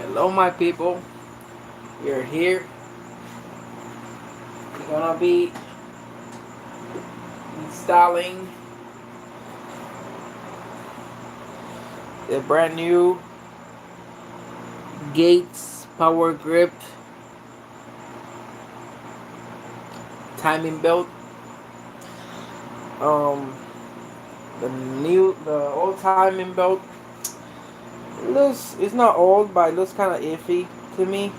Hello, my people. We're here. We're gonna be installing the brand new Gates Power Grip timing belt. Um, the old timing belt looks, it's not old, but it looks kind of iffy to me.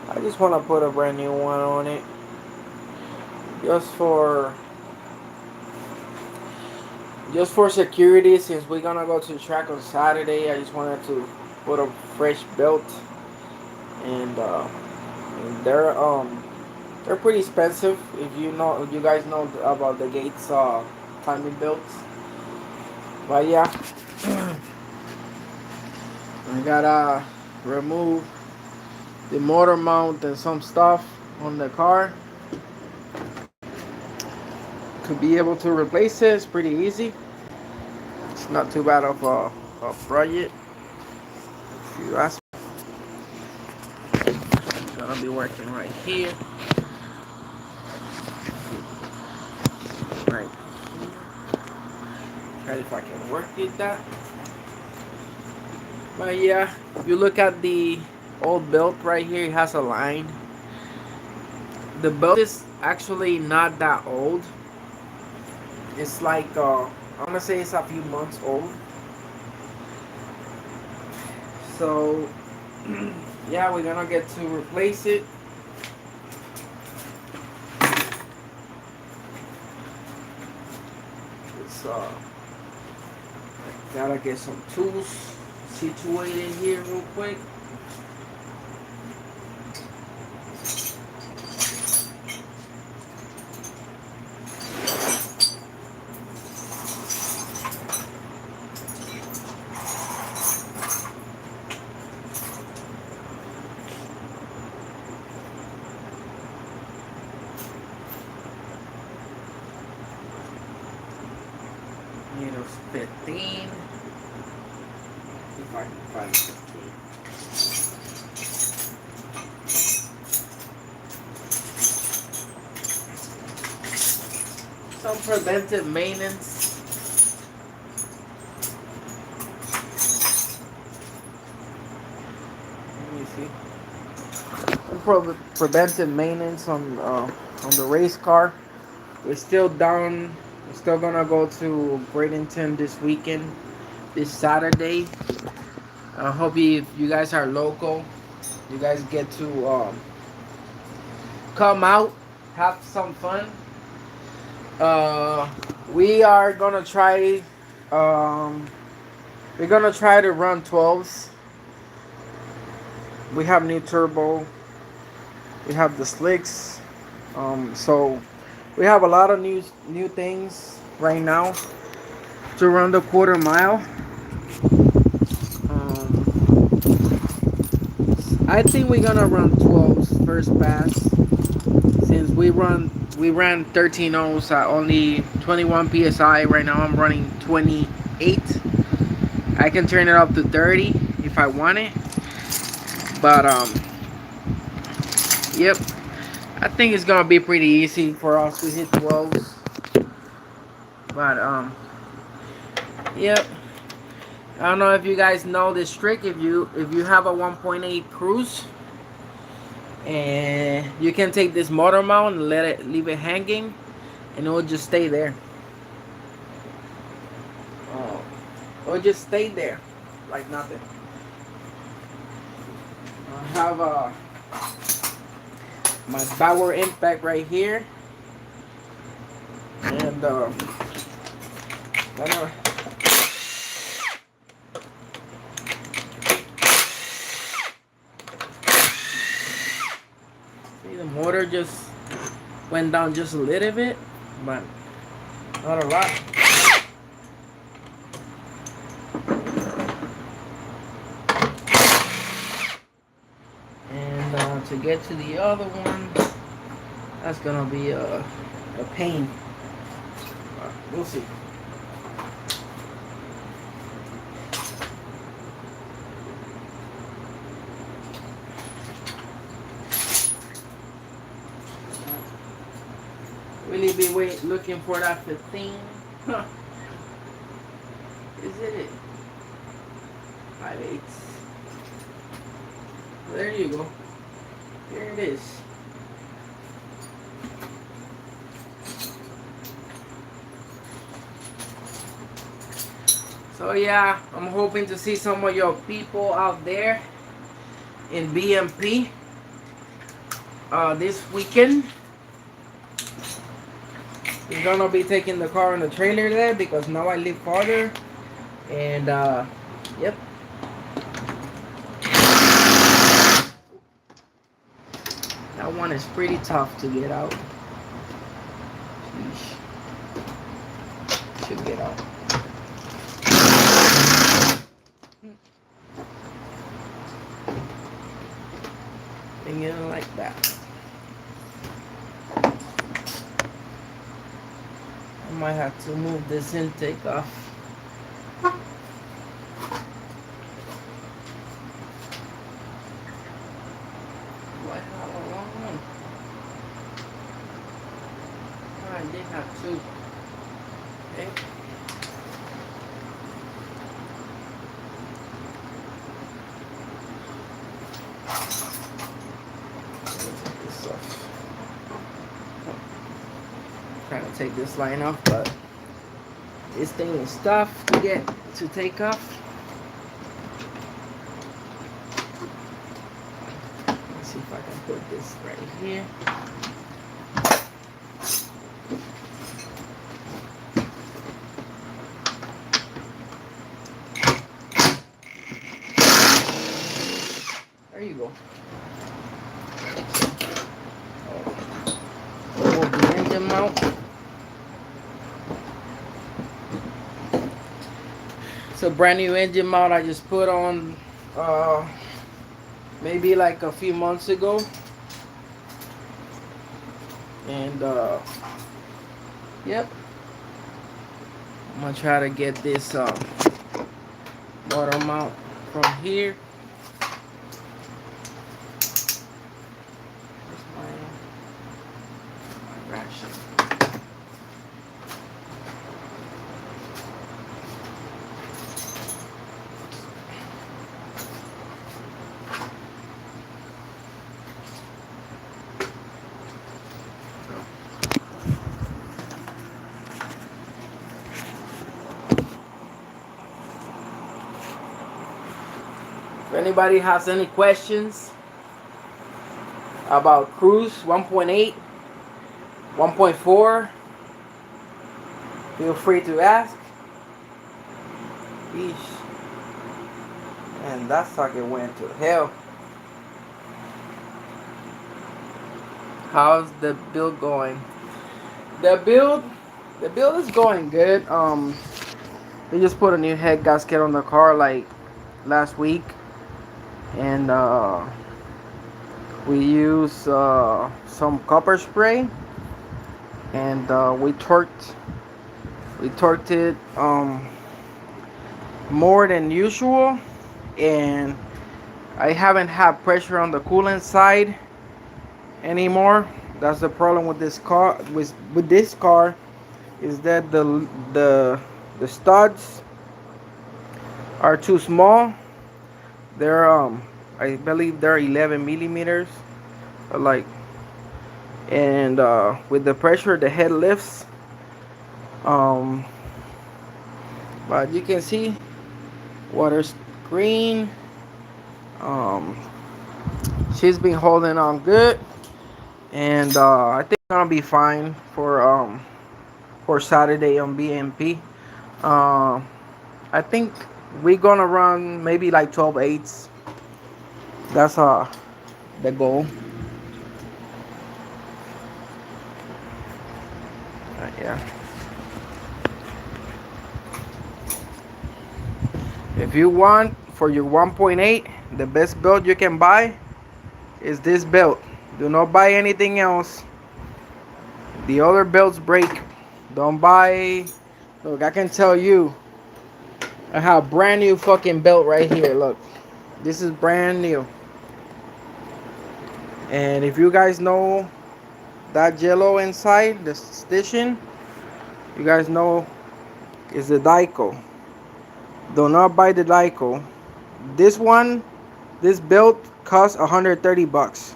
I just want to put a brand new one on it, just for security. Since we're gonna go to the track on Saturday, I just wanted to put a fresh belt, and they're pretty expensive. If you guys know about the Gates timing belts. But yeah, I gotta remove the motor mount and some stuff on the car to be able to replace it. It's pretty easy. It's not too bad of a project. If you ask me, it's gonna be working right here. Right. Try if I can work with that. But yeah, if you look at the old belt right here, it has a line. The belt is actually not that old. It's like I'm gonna say it's a few months old. So yeah, we're gonna get to replace it. It's gotta get some tools situated here real quick. Meters 15. If I can find 15. Some preventive maintenance. Let me see. Some preventive maintenance on the race car. We're still down. We're still gonna go to Bradenton this weekend, this Saturday. I hope if you guys are local, you guys get to come out, have some fun. Uh, we are gonna try. Um, we're gonna try to run 12s. We have new turbo. We have the slicks. So we have a lot of new things right now to run the quarter mile. Um, I think we're gonna run 12s first pass, since we ran 13 O's at only 21 psi. Right now I'm running 28. I can turn it up to 30 if I want it. But yep, I think it's gonna be pretty easy for us to hit 12s. But yep. I don't know if you guys know this trick. If you have a 1.8 cruise, and you can take this motor mount and leave it hanging, and it will just stay there. Oh, it will just stay there like nothing. I have my power impact right here, and gonna see the motor just went down just a little bit, but not a lot. And to get to the other one, that's gonna be a pain. We'll see. maybe wait looking for that 15. Huh. Is it 5/8? There you go. Here it is. So yeah, I'm hoping to see some of your people out there in BMP this weekend. We're gonna be taking the car on the trailer there because now I live farther. And yep. That one is pretty tough to get out. Sheesh. Should get out. Thinking like that. I might have to move this intake off. Why have a long one? Oh, I did have two. Okay. Take this off. Trying to take this line off, but this thing is tough to take off. Let's see if I can put this right here. There you go. Move the engine mount. It's a brand new engine mount I just put on maybe like a few months ago. And yep. I'm gonna try to get this motor mount from here. Where's my ratchet? If anybody has any questions about Cruise 1.8, 1.4, feel free to ask. Eesh. And that socket went to hell. How's the build going? The build is going good. We just put a new head gasket on the car like last week. And we use some copper spray, and we torqued it more than usual, and I haven't had pressure on the coolant side anymore. That's the problem with this car. With this car, is that the studs are too small. They're I believe they're 11 millimeters, like, and with the pressure the head lifts. But you can see water's green. She's been holding on good, and I think it's gonna be fine for Saturday on BMP. I think we're gonna run maybe like 12/8. That's the goal. Yeah. If you want for your 1.8, the best belt you can buy is this belt. Do not buy anything else. The other belts break. Don't buy. Look, I can tell you, I have a brand new fucking belt right here. Look, this is brand new. And if you guys know that yellow inside the stitching, you guys know, is the Daiko. Do not buy the Daiko. This one, this belt costs 130 bucks.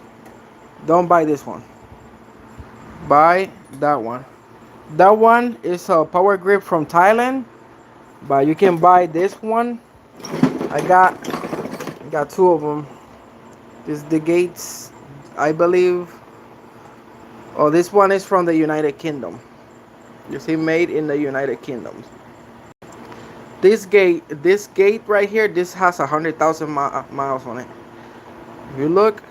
Don't buy this one. Buy that one. That one is a power grip from Thailand, but you can buy this one. I got two of them. This is the Gates, I believe. Oh, this one is from the United Kingdom. You see, made in the United Kingdom. This gate right here, this has 100,000 miles on it. If you look,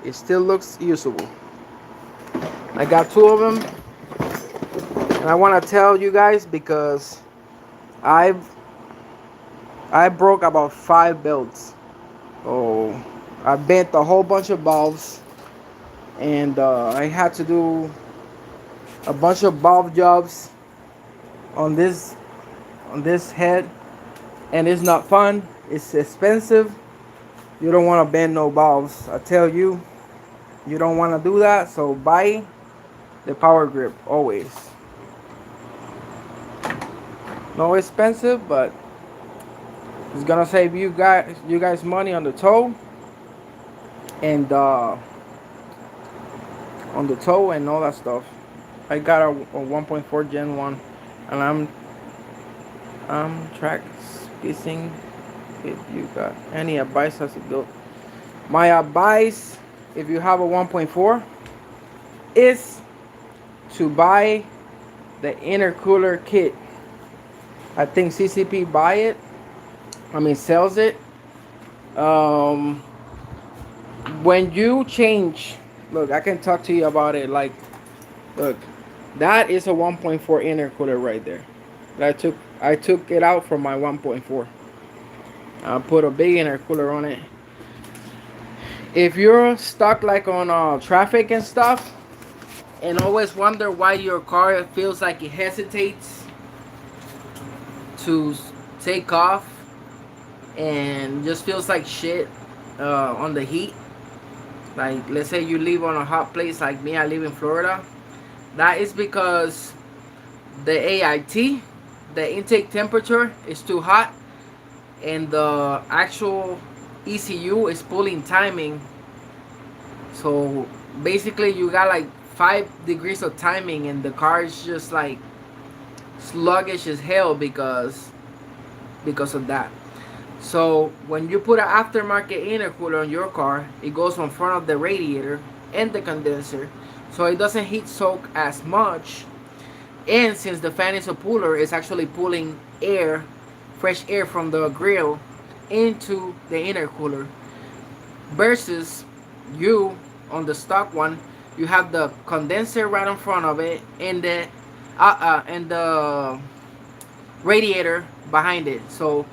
it still looks usable. I got two of them, and I want to tell you guys because I've I broke about 5 belts. Oh, I bent a whole bunch of valves, and I had to do a bunch of valve jobs on this head, and it's not fun. It's expensive. You don't want to bend no valves. I tell you, you don't want to do that. So buy the power grip always. No expensive, but it's gonna save you guys money on the toe and on the toe and all that stuff. I got a 1.4 Gen 1, and I'm track spacing. If you got any advice as to go, my advice, if you have a 1.4, is to buy the intercooler kit. I think CCP sells it. When you change, look, I can talk to you about it. Like, look, that is a 1.4 intercooler right there. I took it out from my 1.4. I put a big intercooler on it. If you're stuck like on traffic and stuff, and always wonder why your car feels like it hesitates to take off and just feels like shit on the heat, like let's say you live on a hot place like me, I live in Florida, that is because the AIT, the intake temperature, is too hot, and the actual ECU is pulling timing. So basically you got like 5 degrees of timing, and the car is just like sluggish as hell because of that. So when you put an aftermarket intercooler on your car, it goes on front of the radiator and the condenser, so it doesn't heat soak as much. And since the fan is a puller, it's actually pulling air, fresh air from the grill into the intercooler. Versus you on the stock one, you have the condenser right in front of it, and the radiator behind it. So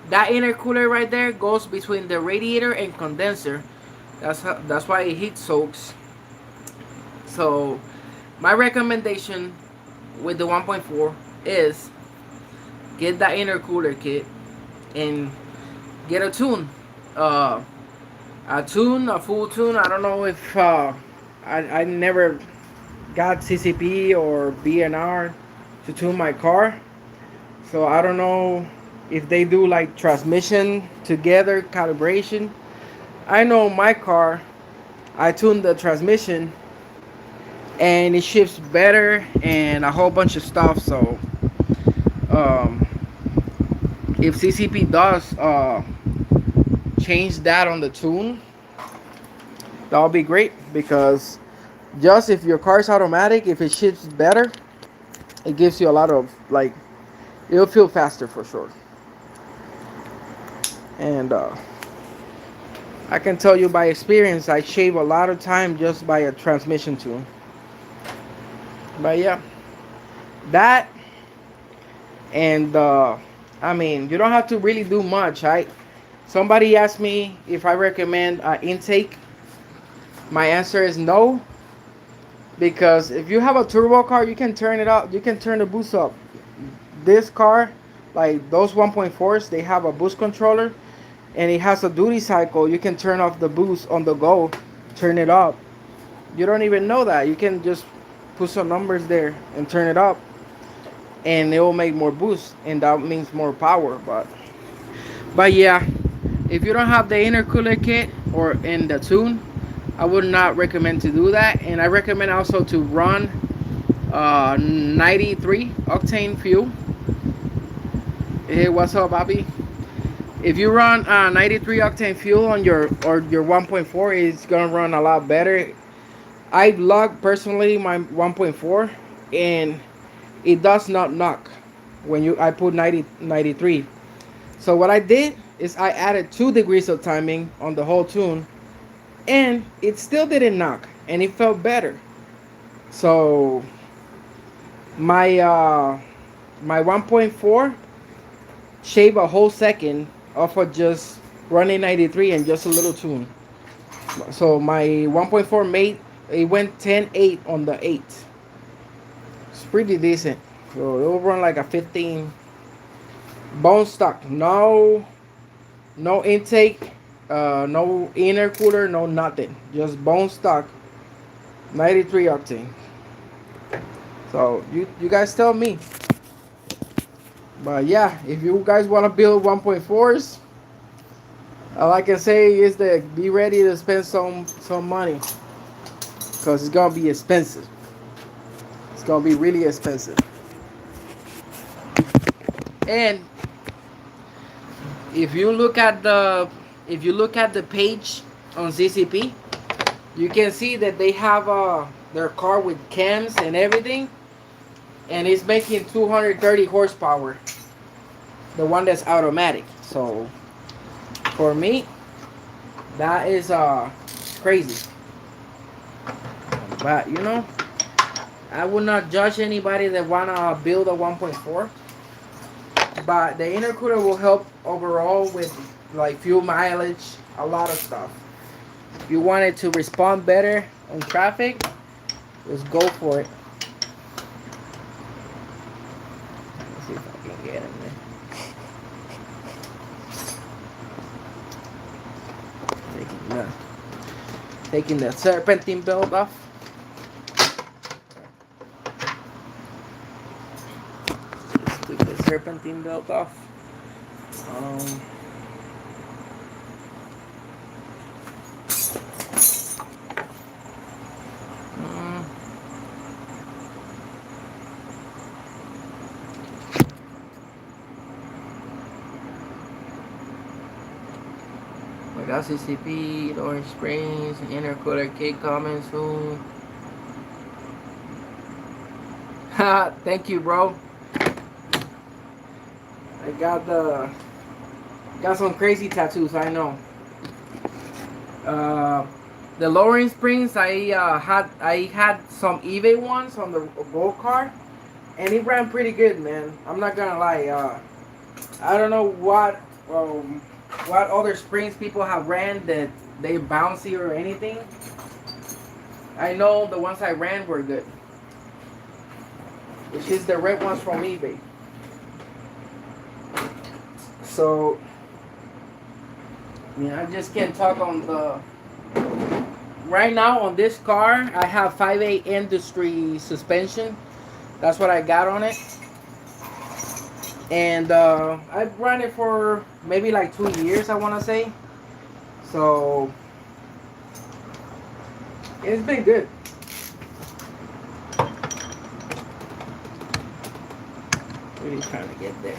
that intercooler right there goes between the radiator and condenser. That's why it heat soaks. So my recommendation with the 1.4 is get that intercooler kit and get a tune. A full tune. I don't know if I never got CCP or BNR to tune my car, so I don't know if they do like transmission together calibration. I know my car, I tuned the transmission and it shifts better and a whole bunch of stuff. So if CCP does change that on the tune, that'll be great, because just if your car is automatic, if it shifts better, it gives you a lot of like, it'll feel faster for sure. And I can tell you by experience, I shave a lot of time just by a transmission tune. But yeah, that, and you don't have to really do much. Somebody asked me if I recommend intake. My answer is no, because if you have a turbo car, you can turn it up. You can turn the boost up. This car, like those 1.4s, they have a boost controller, and it has a duty cycle. You can turn off the boost on the go, turn it up. You don't even know that. You can just put some numbers there and turn it up, and it will make more boost, and that means more power. But yeah, if you don't have the intercooler kit or in the tune, I would not recommend to do that. And I recommend also to run 93 octane fuel. Hey, what's up, Bobby? If you run 93 octane fuel on your 1.4, it's gonna run a lot better. I logged personally my 1.4, and it does not knock when you I put 93. So what I did is I added 2 degrees of timing on the whole tune, and it still didn't knock, and it felt better. So my 1.4 shaved a whole second off of just running 93 and just a little tune. So my 1.4 made it went 10.8 on the 8. It's pretty decent. So it will run like a 15 bone stock. No intake, no intercooler, no nothing. Just bone stock 93 octane. So you guys tell me. But yeah, if you guys want to build 1.4s, all I can say is that be ready to spend some money, because it's gonna be expensive. It's gonna be really expensive. And if you look at the page on ZCP, you can see that they have their car with cams and everything, and it's making 230 horsepower. The one that's automatic. So for me, that is crazy. But I would not judge anybody that wanna build a 1.4. But the intercooler will help overall with like fuel mileage, a lot of stuff. If you want it to respond better on traffic, just go for it. Let's see if I can get him there. Taking the serpentine belt off. Just take the serpentine belt off. We got CCP, Orange Springs, intercooler kit coming soon. Ha! Thank you, bro. I got some crazy tattoos. I know. The lowering springs, I had some eBay ones on the gold car, and it ran pretty good, man. I'm not gonna lie. I don't know what other springs people have ran that they bouncy or anything. I know the ones I ran were good. Which is the red ones from eBay. So I just can't talk on the. Right now on this car, I have 5.8 industry suspension. That's what I got on it. And I've run it for maybe like 2 years, I want to say. So it's been good. Really trying to get there.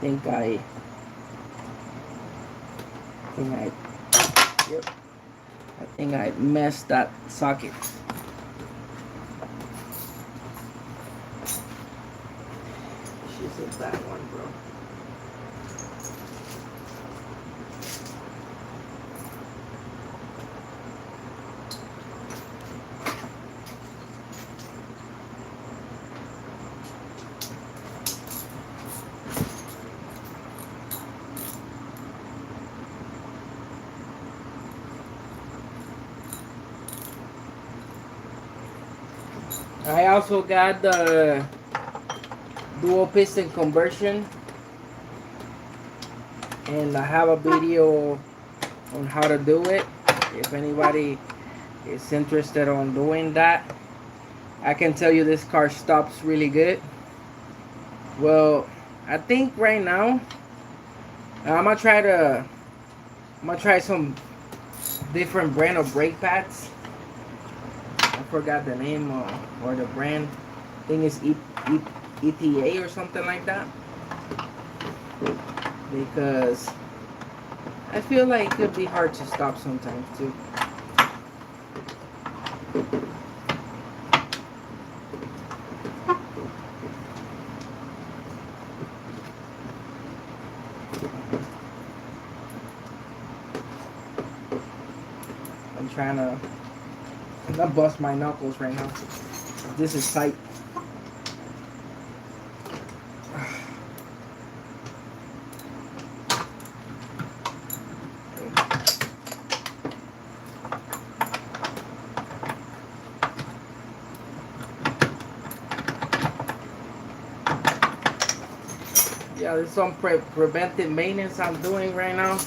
I think I messed that socket. She's a bad one, bro. I also got the dual piston conversion, and I have a video on how to do it. If anybody is interested on doing that, I can tell you this car stops really good. Well, I think right now I'm gonna try some different brand of brake pads. I forgot the name or the brand. I think it's ETA or something like that. Because I feel like it could be hard to stop sometimes too. I'm trying to not bust my knuckles right now. This is tight. Yeah, there's some preventive maintenance I'm doing right now.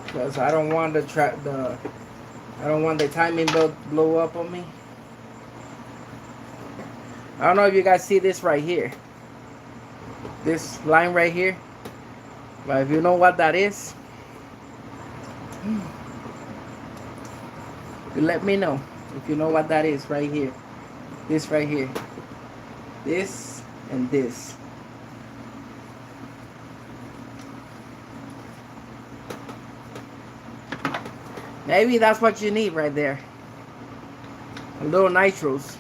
Because I don't want I don't want the timing belt blow up on me. I don't know if you guys see this right here. This line right here. But if you know what that is, you let me know. If you know what that is right here. This right here. This and this. Maybe that's what you need right there. A little nitros.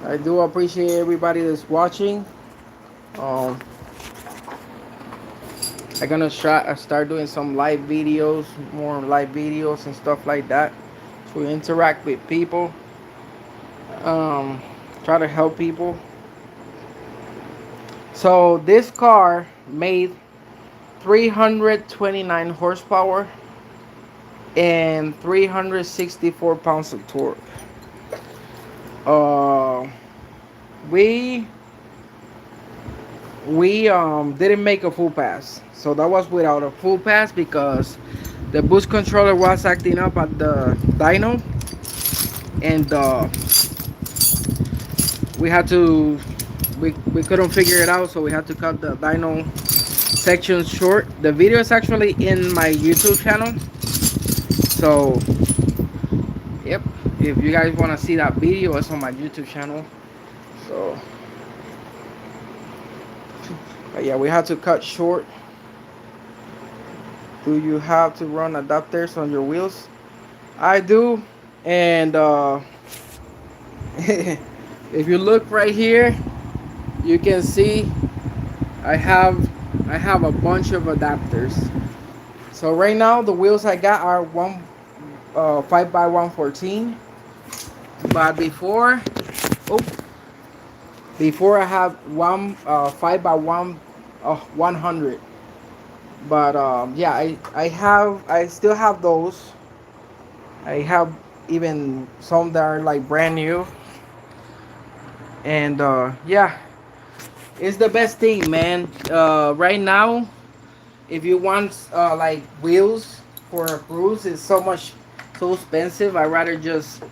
I do appreciate everybody that's watching. Um, I'm gonna start doing some live videos, more live videos and stuff like that, to interact with people. Um, Try to help people. So this car made 329 horsepower and 364 pounds of torque. Uh, we didn't make a full pass, so that was without a full pass because the boost controller was acting up at the dyno, and we had to we couldn't figure it out, so we had to cut the dyno section short. The video is actually in my YouTube channel, so yep, if you guys want to see that video, it's on my YouTube channel. So but yeah, we had to cut short. Do you have to run adapters on your wheels? I do. And if you look right here, you can see I have a bunch of adapters. So right now the wheels I got are 5x114. But oh, before I have 5x1 100. But yeah, I still have those. I have even some that are like brand new. And yeah, it's the best thing, man. Right now, if you want like wheels for a cruise, it's so expensive. I'd rather just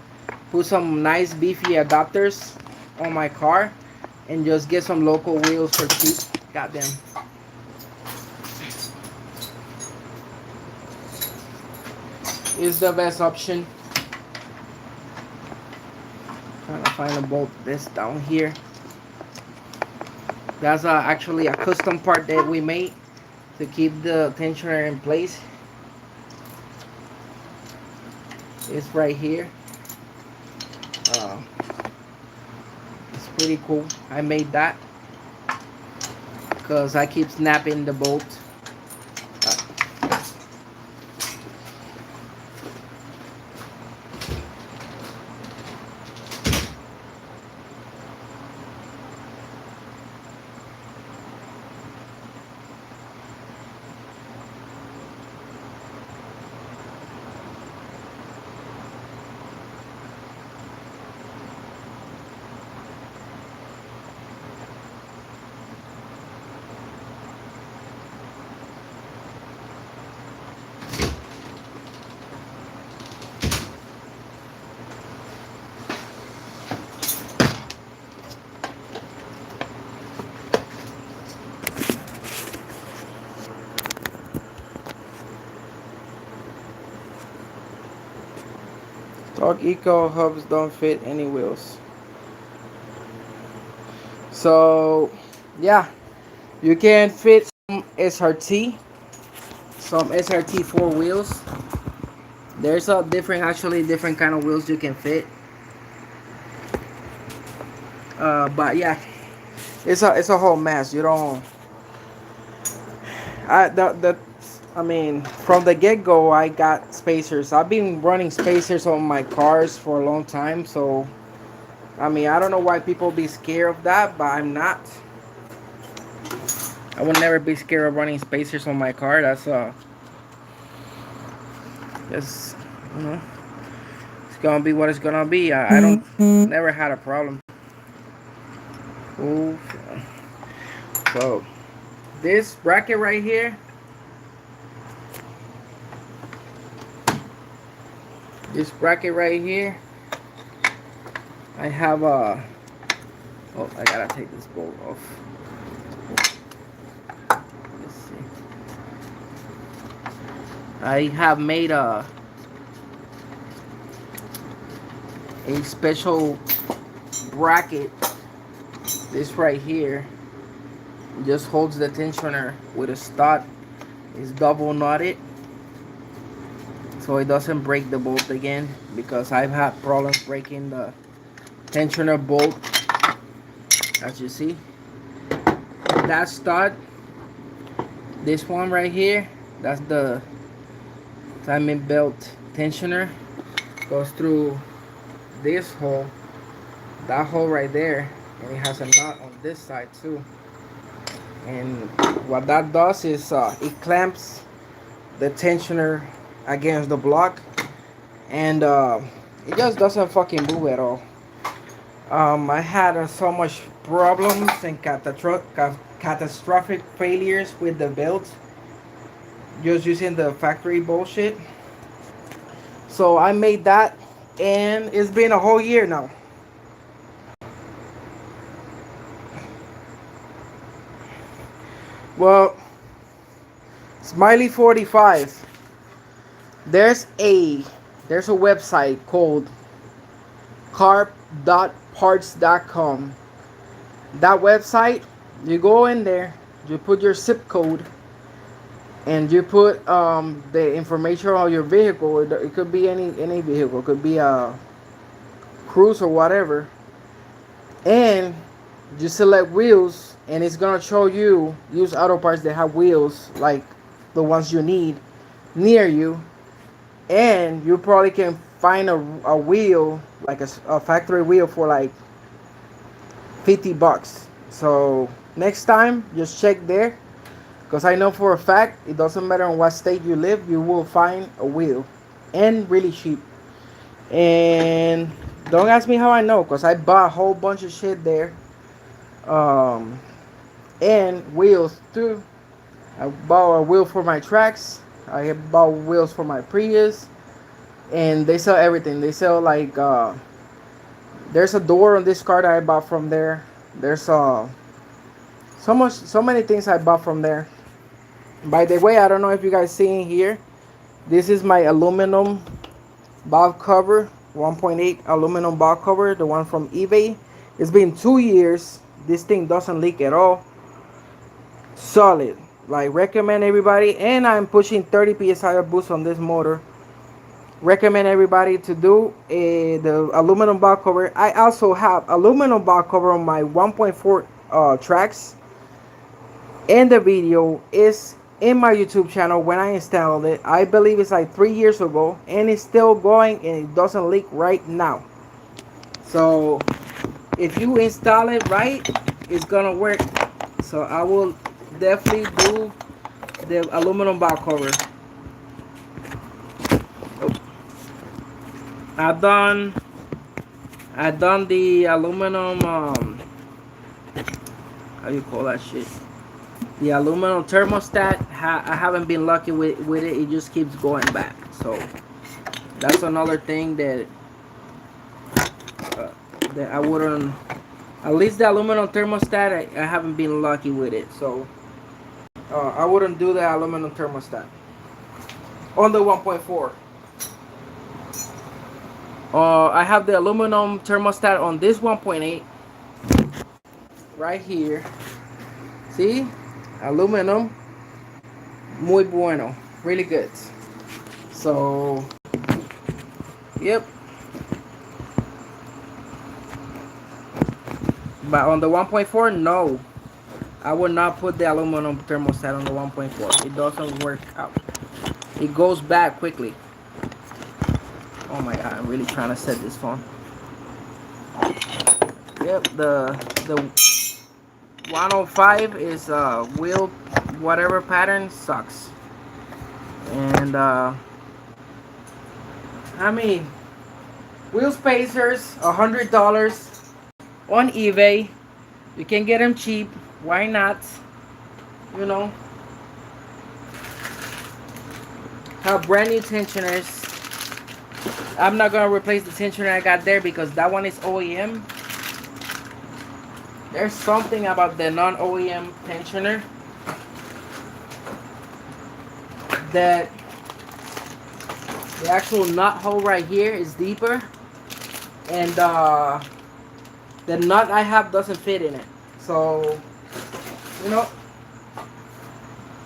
put some nice beefy adapters on my car and just get some local wheels for cheap. Goddamn. Is the best option. Trying to find a bolt this down here. That's actually a custom part that we made. to keep the tensioner in place is right here. uh, it's pretty cool. I made that because I keep snapping the bolt. Dog Eco hubs don't fit any wheels. So yeah, you can fit some SRT 4 wheels. There's a different kind of wheels you can fit. But yeah, it's a whole mess. You don't. I mean, from the get go, I got spacers. I've been running spacers on my cars for a long time. So I mean, I don't know why people be scared of that, but I'm not. I would never be scared of running spacers on my car. That's you know, it's gonna be what it's gonna be. I don't never had a problem. Ooh. So this bracket right here, I have a. Oh, I gotta take this bolt off. Let's see. I have made a special bracket. This right here just holds the tensioner with a stud. It's double knotted, so it doesn't break the bolt again, because I've had problems breaking the tensioner bolt. As you see, that stud, this one right here, that's the timing belt tensioner, goes through this hole, that hole right there, and it has a knot on this side too. And what that does is it clamps the tensioner against the block, and it just doesn't fucking move at all. I had so much problems and catastrophic failures with the belt just using the factory bullshit. So I made that, and it's been a whole year now. Well, Smiley 45. There's a there's a website called carp.parts.com. That website, you go in there, you put your zip code, and you put the information on your vehicle. It could be any vehicle. It could be a cruise or whatever. And you select wheels, and it's gonna show you use auto parts that have wheels like the ones you need near you. And you probably can find a wheel, like a factory wheel, for like $50. So next time, just check there, because I know for a fact it doesn't matter in what state you live, you will find a wheel, and really cheap. And don't ask me how I know, because I bought a whole bunch of shit there, um, and wheels too. I bought a wheel for my tracks. I bought wheels for my Prius, and they sell everything. They sell like there's a door on this car that I bought from there. There's so many things I bought from there. By the way, I don't know if you guys seeing here. This is my aluminum valve cover, 1.8 aluminum valve cover, the one from eBay. It's been 2 years. This thing doesn't leak at all. Solid. like recommend everybody, and I'm pushing 30 psi of boost on this motor. Recommend everybody to do the aluminum valve cover. I also have aluminum valve cover on my 1.4 tracks, and the video is in my YouTube channel when I installed it. I believe it's like 3 years ago, and it's still going and it doesn't leak right now. So if you install it right, it's gonna work. So I will definitely do the aluminum valve cover. Oh, I've done I've done the aluminum how do you call that shit? The aluminum thermostat. I haven't been lucky with it. It just keeps going back. So that's another thing uh, that I wouldn't. At least the aluminum thermostat, I haven't been lucky with it. So I wouldn't do the aluminum thermostat on the 1.4. I have the aluminum thermostat on this 1.8 right here. See, aluminum, muy bueno, really good. So, yep. But on the 1.4, no, I would not put the aluminum thermostat on the 1.4. It doesn't work out. It goes back quickly. Oh my god, I'm really trying to set this phone. Yep, the 105 is wheel whatever pattern sucks. And I mean, wheel spacers, $100 on eBay. You can get them cheap. Why not? You know, have brand new tensioners. I'm not gonna replace the tensioner I got there because that one is OEM. There's something about the non-OEM tensioner that the actual nut hole right here is deeper, and the nut I have doesn't fit in it. So, you know,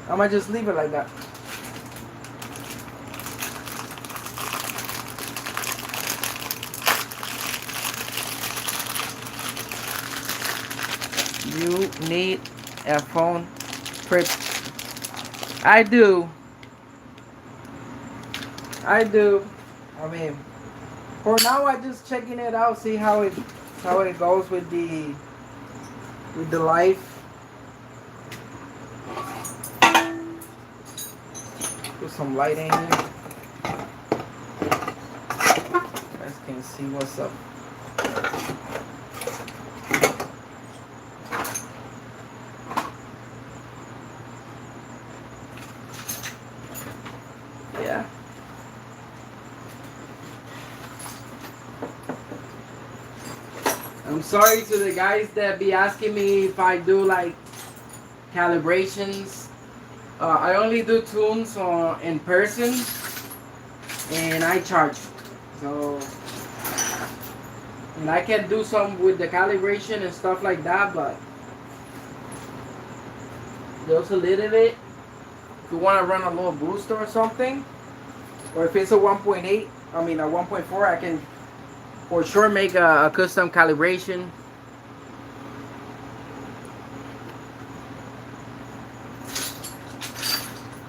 I might just leave it like that. You need a phone trip. I do. I mean, for now, I just checking it out, see how it goes with the life. Put some light in here. You guys can see what's up. Yeah. I'm sorry to the guys that be asking me if I do like calibrations. I only do tunes in person, and I charge. So, and I can do some with the calibration and stuff like that, but just a little bit. If you want to run a little booster or something, or if it's a 1.8, I mean a 1.4, I can for sure make a custom calibration.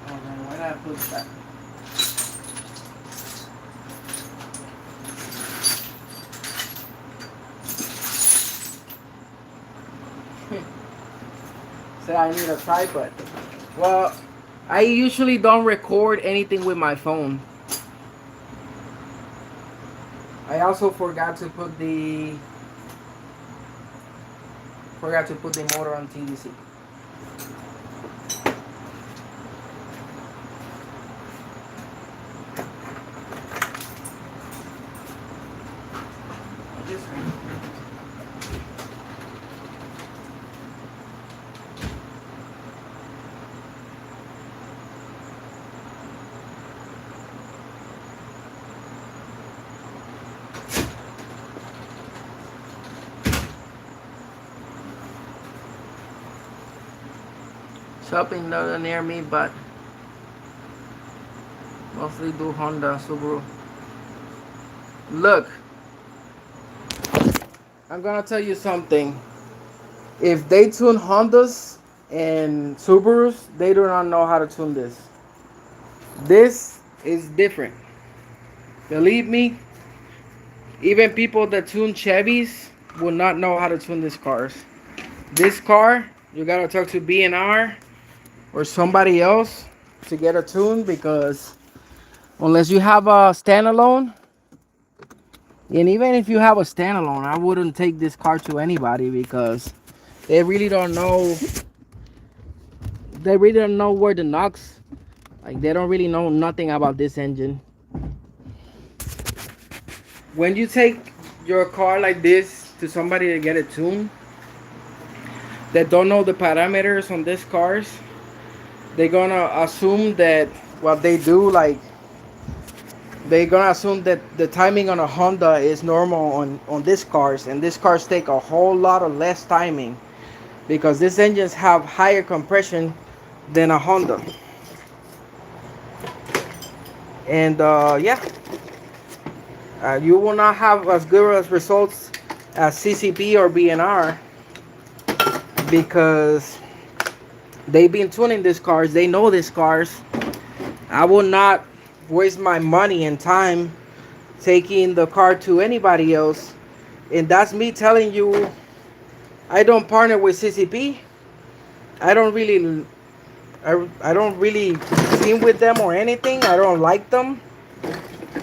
Oh man, why did I put that? Say I need a tripod. Well, I usually don't record anything with my phone. I also forgot to put the motor on TDC. shopping not near me, but mostly do Honda, Subaru. Look, I'm gonna tell you something. If they tune Hondas and Subarus, they do not know how to tune this. This is different. Believe me, even people that tune Chevys will not know how to tune these cars. This car, you gotta talk to B&R or somebody else to get a tune, because unless you have a standalone, and even if you have a standalone, I wouldn't take this car to anybody, because they really don't know. They really don't know where the knocks. Like, they don't really know nothing about this engine. When you take your car like this to somebody to get it tuned, that don't know the parameters on these cars, they're gonna assume that what they do, like, they're gonna assume that the timing on a Honda is normal on these cars, and these cars take a whole lot of less timing, because these engines have higher compression than a Honda. And yeah, you will not have as good as results as CCP or BNR, because they've been tuning these cars. They know these cars. I will not waste my money and time taking the car to anybody else. And that's me telling you, I don't partner with CCP. I don't really, I don't really team with them or anything. I don't like them.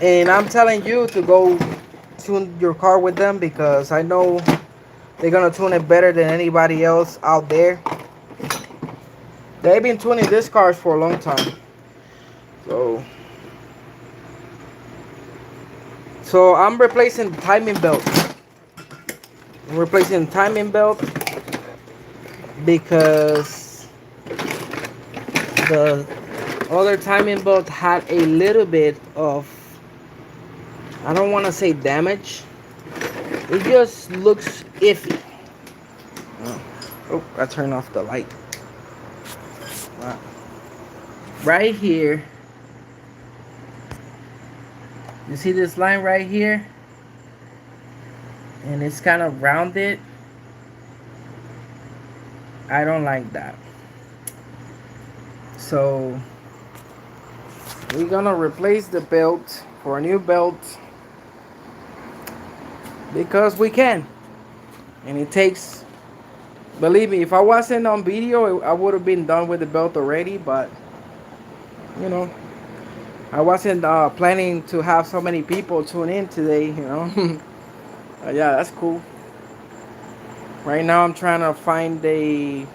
And I'm telling you to go tune your car with them, because I know they're gonna tune it better than anybody else out there. They've been tuning these cars for a long time. So, so I'm replacing the timing belt. I'm replacing the timing belt because the other timing belt had a little bit of, I don't want to say damage. It just looks iffy. Oh, I turned off the light. Wow. Right here, you see this line right here? And it's kind of rounded. I don't like that. So we're gonna replace the belt for a new belt, because we can. And it takes, believe me, if I wasn't on video, I would have been done with the belt already. But you know, I wasn't planning to have so many people tune in today, you know. Yeah, that's cool. Right now I'm trying to find a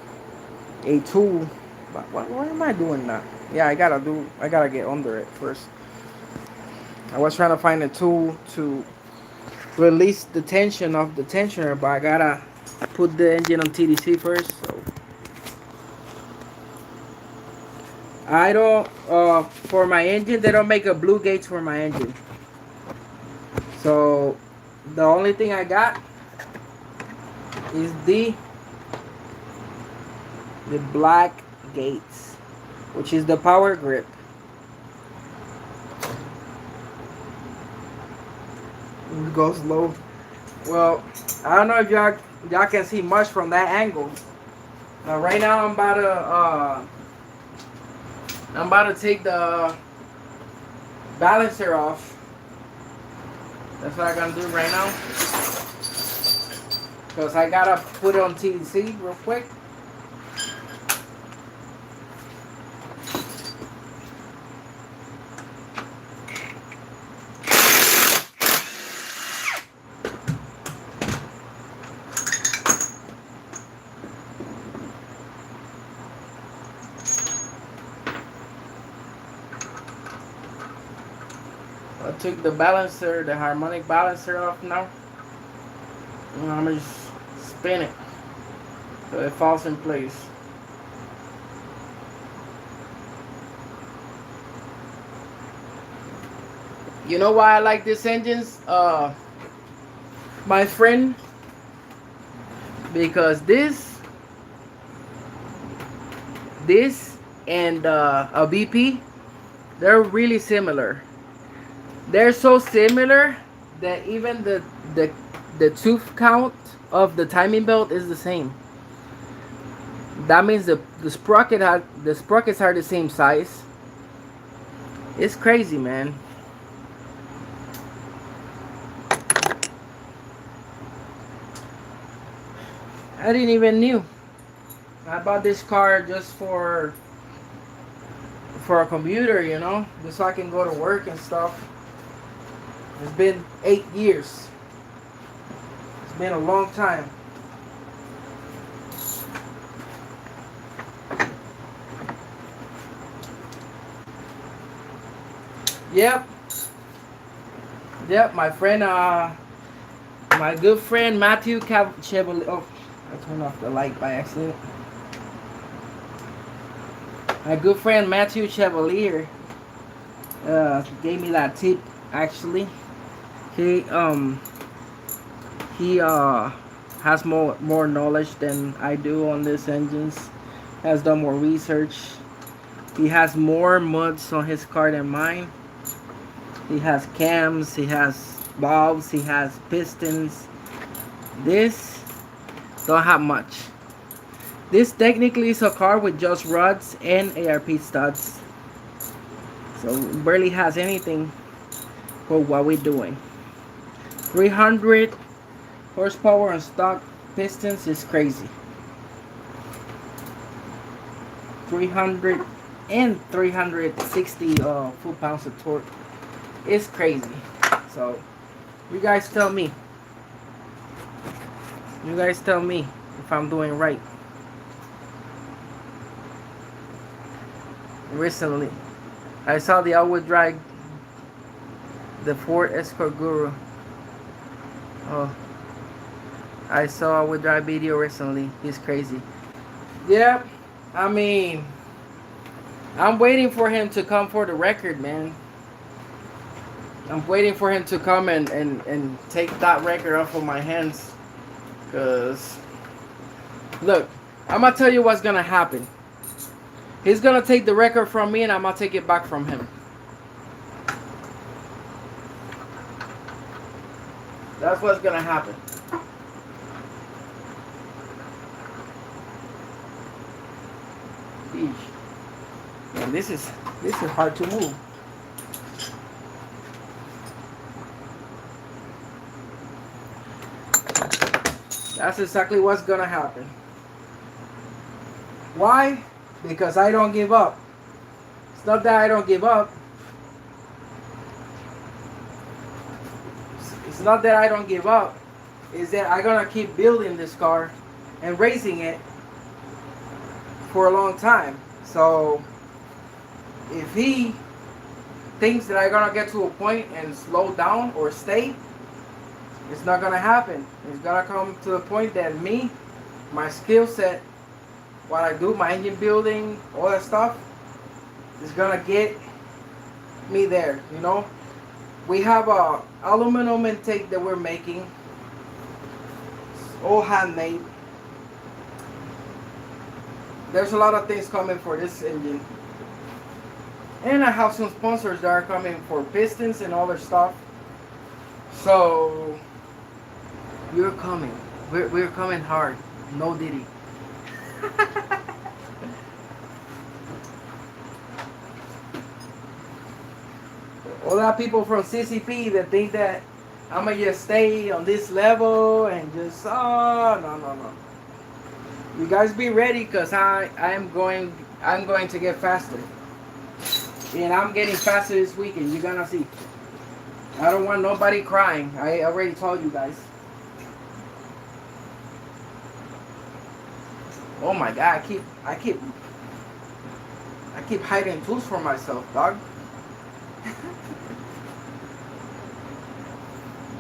tool. But what am I doing now? Yeah, I gotta get under it first. I was trying to find a tool to release the tension of the tensioner, but I gotta put the engine on TDC first. So I don't, for my engine, they don't make a blue gauge for my engine. So the only thing I got is the black gates, which is the power grip. It goes low. Well, I don't know if y'all can see much from that angle. Now right now I'm about to take the balancer off. That's what I'm gonna do right now, because I gotta put it on TDC real quick. I took the balancer, the harmonic balancer off now. And I'm gonna just spin it so it falls in place. You know why I like these engines, my friend? this and a BP, they're really similar. They're so similar that even the the tooth count of the timing belt is the same. That means the sprockets are the same size. It's crazy, man. I didn't even knew. I bought this car just for a computer, you know, just so I can go to work and stuff. It's been 8 years. It's been a long time. Yep, yep. My good friend Matthew Chevalier. Oh, I turned off the light by accident. My good friend Matthew Chevalier gave me that tip. Actually, he um he has more knowledge than I do on these engines. Has done more research. He has more mods on his car than mine. He has cams, he has valves, he has pistons. This don't have much. This technically is a car with just rods and ARP studs. So it barely has anything for what we're doing. 300 horsepower on stock pistons is crazy. 300 and 360 foot-pounds of torque. It's crazy. So you guys tell me. You guys tell me if I'm doing right. Recently, I saw the all-wheel drive, the Ford Escort Guru. Oh, I saw all-wheel drive video recently. He's crazy. Yep. I mean, I'm waiting for him to come for the record, man. I'm waiting for him to come and take that record off of my hands. Because, look, I'm going to tell you what's going to happen. He's going to take the record from me and I'm going to take it back from him. That's what's going to happen. Man, this is hard to move. That's exactly what's gonna happen. Why? Because I don't give up. It's not that I don't give up. It's not that I don't give up. It's that I'm gonna keep building this car and racing it for a long time. So if he thinks that I'm gonna get to a point and slow down or stay, it's not gonna happen. It's gonna come to the point that me, my skill set, what I do, my engine building, all that stuff, is gonna get me there. You know, we have a aluminum intake that we're making. It's all handmade. There's a lot of things coming for this engine. And I have some sponsors that are coming for pistons and other stuff. So we're coming. We're coming hard. No Diddy. All that people from CCP that think that I'm gonna just stay on this level and just no. You guys be ready, cause I'm going to get faster. And I'm getting faster this weekend. You're gonna see. I don't want nobody crying. I already told you guys. Oh my god, I keep hiding tools for myself, dog.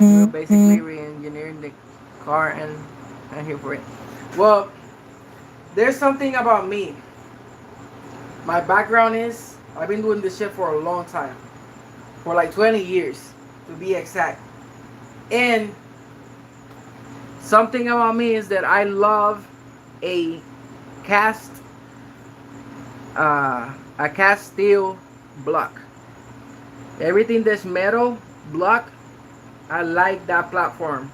We're basically re-engineering the car and I'm here for it. Well, there's something about me. My background is I've been doing this shit for a long time. For like 20 years, to be exact. And something about me is that I love a cast a cast steel block. Everything that's metal block, I like that platform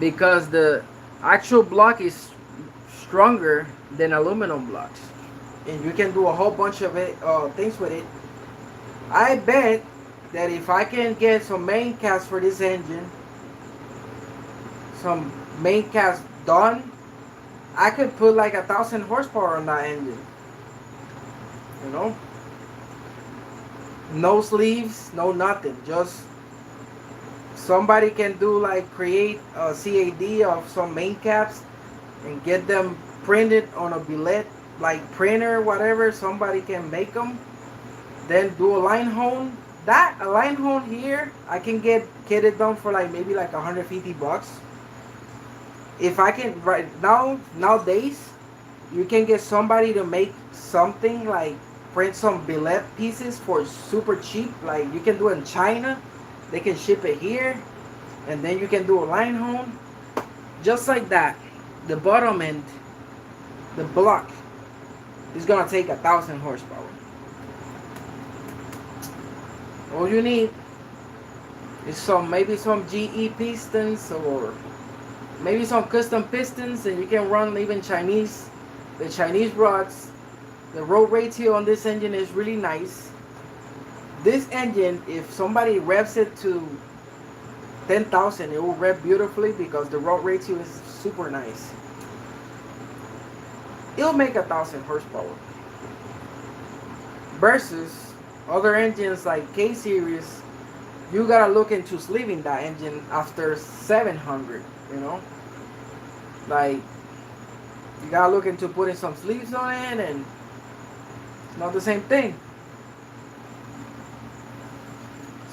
because the actual block is stronger than aluminum blocks, and you can do a whole bunch of things with it. I bet that if I can get some main cast for this engine, some main cast done, I could put like 1,000 horsepower on that engine. You know, no sleeves, no nothing. Just somebody can do like create a CAD of some main caps and get them printed on a billet, like printer, whatever. Somebody can make them. Then do a line hone. That a line hone here, I can get it done for like maybe like $150. If I can right now nowadays, you can get somebody to make something like print some billet pieces for super cheap. Like you can do it in China, they can ship it here, and then you can do a line home, just like that. The bottom end, the block, is gonna take 1,000 horsepower. All you need is maybe some GE pistons or maybe some custom pistons, and you can run even the Chinese rods. The road ratio on this engine is really nice. This engine, if somebody revs it to 10,000, it will rev beautifully because the road ratio is super nice. It'll make 1,000 horsepower versus other engines like K series. You gotta look into sleeving that engine after 700. You know, like you gotta look into putting some sleeves on it, and it's not the same thing.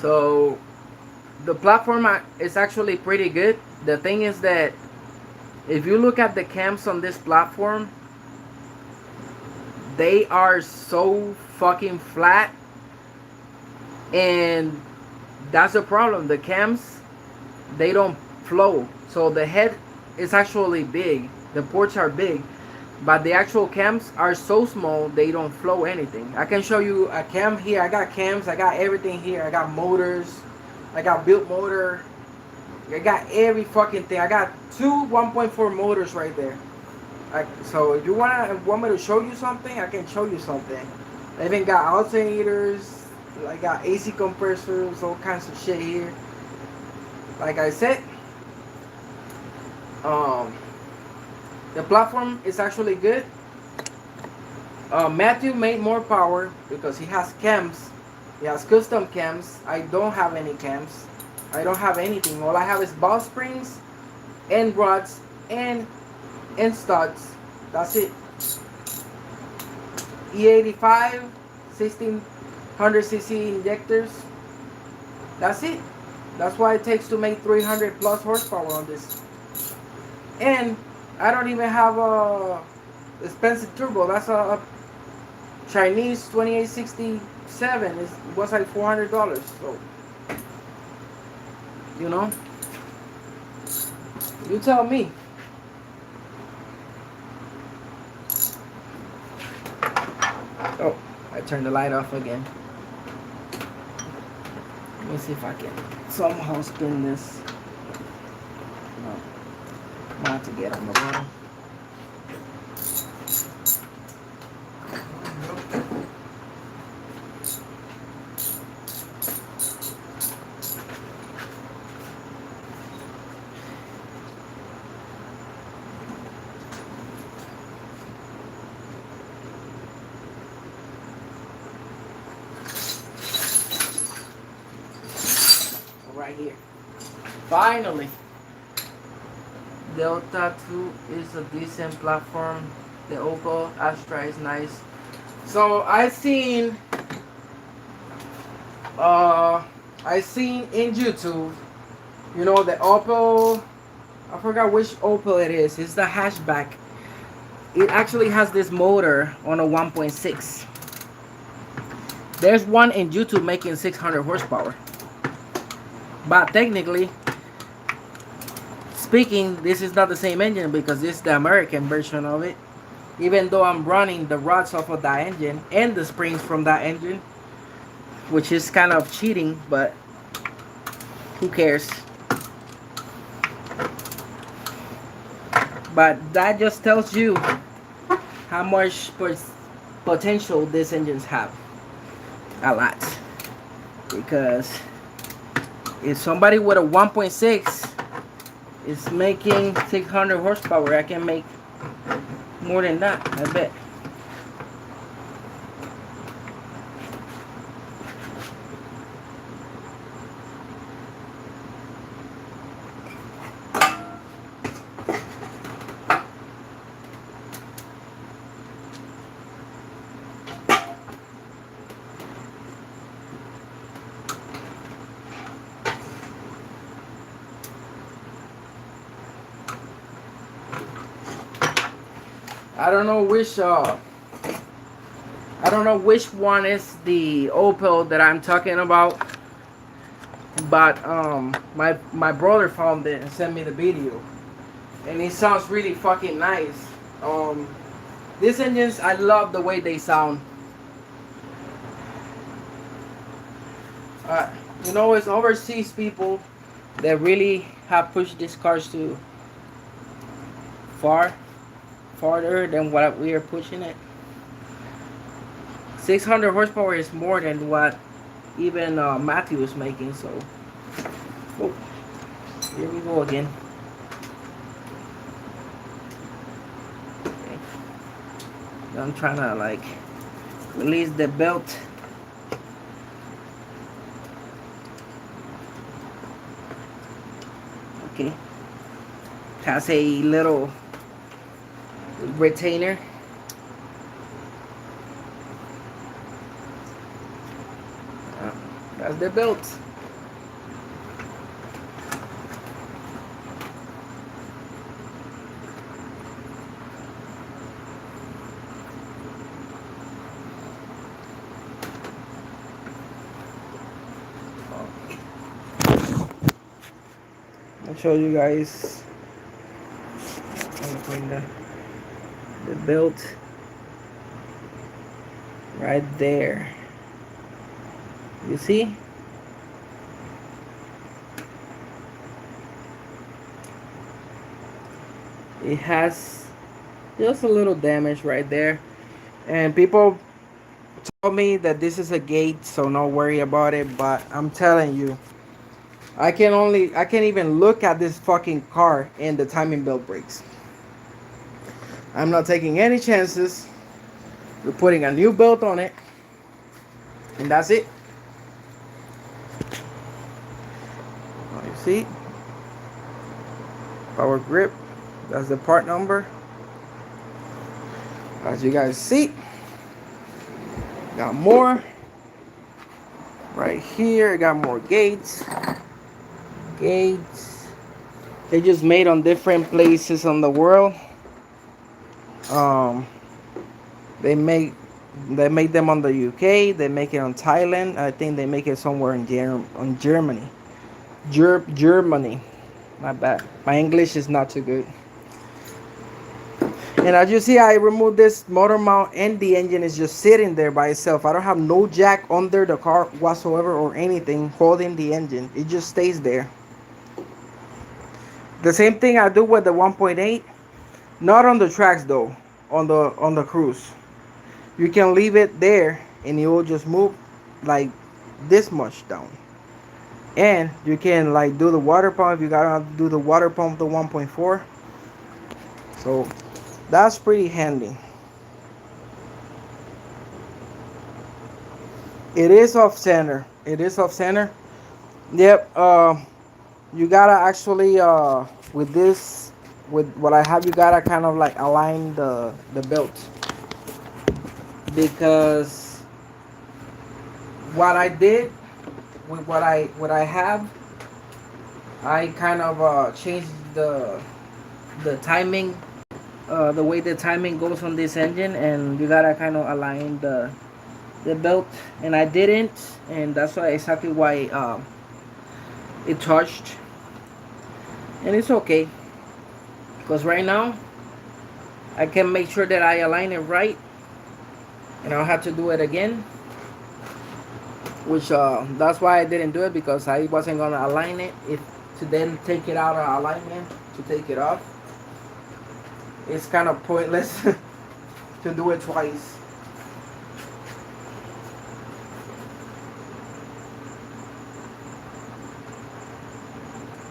So the platform is actually pretty good. The thing is that if you look at the cams on this platform, they are so fucking flat, and that's the problem. The cams, they don't flow. So the head is actually big, the ports are big, but the actual cams are so small they don't flow anything. I can show you a cam here. I got cams, I got everything here. I got motors, I got built motor, I got every fucking thing. I got two 1.4 motors right there. So if you want me to show you something, I can show you something. I even got alternators, I got AC compressors, all kinds of shit here. Like I said, the platform is actually good. Matthew made more power because he has cams. He has custom cams. I don't have any cams. I don't have anything. All I have is ball springs and rods and studs. That's it. E85 1600cc injectors. That's it. That's what it takes to make 300 plus horsepower on this. And I don't even have a expensive turbo. That's a Chinese 2867. It was like $400. So, you know, you tell me. Oh, I turned the light off again. Let me see if I can somehow spin this. No. Not to get on the bottom. Right here. Finally. Delta 2 is a decent platform. The Opel Astra is nice. So I seen in YouTube, you know, the Opel, I forgot which Opel it is. It's the hatchback. It actually has this motor on a 1.6. There's one in YouTube making 600 horsepower. But technically speaking, this is not the same engine because this is the American version of it. even though I'm running the rods off of that engine and the springs from that engine, which is kind of cheating, but who cares? But that just tells you how much potential these engines have. A lot. Because if somebody with a 1.6 is making 600 horsepower, I can make more than that, I bet. I don't know which I don't know which one is the Opel that I'm talking about, but my brother found it and sent me the video, and it sounds really fucking nice. Um, these engines, I love the way they sound. Uh, you know, it's overseas people that really have pushed these cars to far farther than what we are pushing it. 600 horsepower is more than what even Matthew is making. So, oh, here we go again. Okay. I'm trying to like release the belt. Okay, has a little retainer. Uh, that's the belt. I'll show you guys. Bring the belt right there. You see? It has just a little damage right there. And people told me that this is a gate, so no worry about it. But I'm telling you, I can't even look at this fucking car and the timing belt breaks. I'm not taking any chances. We're putting a new belt on it, and that's it. You see? Power grip. That's the part number. As you guys see, got more right here. Got more gates. Gates. They just made on different places on the world. Um, they make them on the UK. They make it on Thailand. I think they make it somewhere in Germany. Germany. My bad. My English is not too good. And as you see, I removed this motor mount and the engine is just sitting there by itself. I don't have no jack under the car whatsoever or anything holding the engine. It just stays there. The same thing I do with the 1.8. Not on the tracks though. On the cruise. You can leave it there and it will just move like this much down. And you can like do the water pump if you gotta do the water pump the 1.4. So that's pretty handy. It is off center. It is off center. Yep. You gotta actually with this, with what I have, you gotta kind of like align the belt, because what I did with what I have, I kind of changed the timing, the way the timing goes on this engine, and you gotta kind of align the belt, and I didn't, and that's why exactly why it touched, and it's okay, because right now I can make sure that I align it right, and I'll have to do it again. Which that's why I didn't do it, because I wasn't gonna align it. If to then take it out of alignment to take it off, it's kind of pointless to do it twice.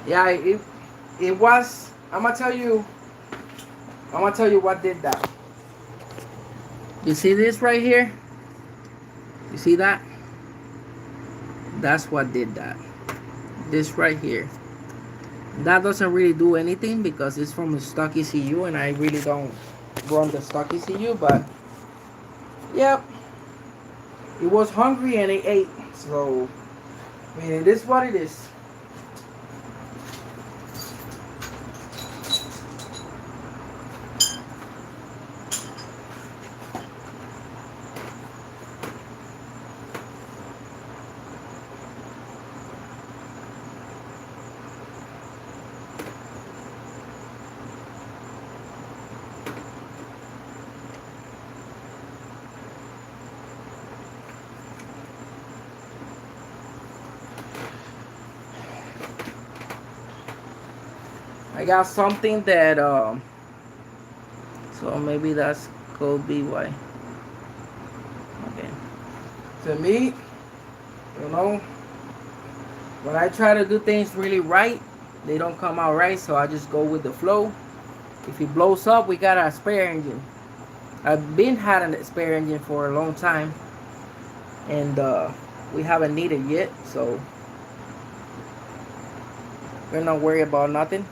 Yeah, it was. I'm gonna tell you what did that. You see this right here? You see that? That's what did that. This right here. That doesn't really do anything because it's from a stock ECU, and I really don't run the stock ECU. But yep, it was hungry and it ate. So I mean, it is what it is. I got something that so maybe that's could be why. Okay. To me, you know, when I try to do things really right, they don't come out right, so I just go with the flow. If it blows up, we got a spare engine. I've been had a spare engine for a long time, and we haven't needed yet, so we're not worried about nothing.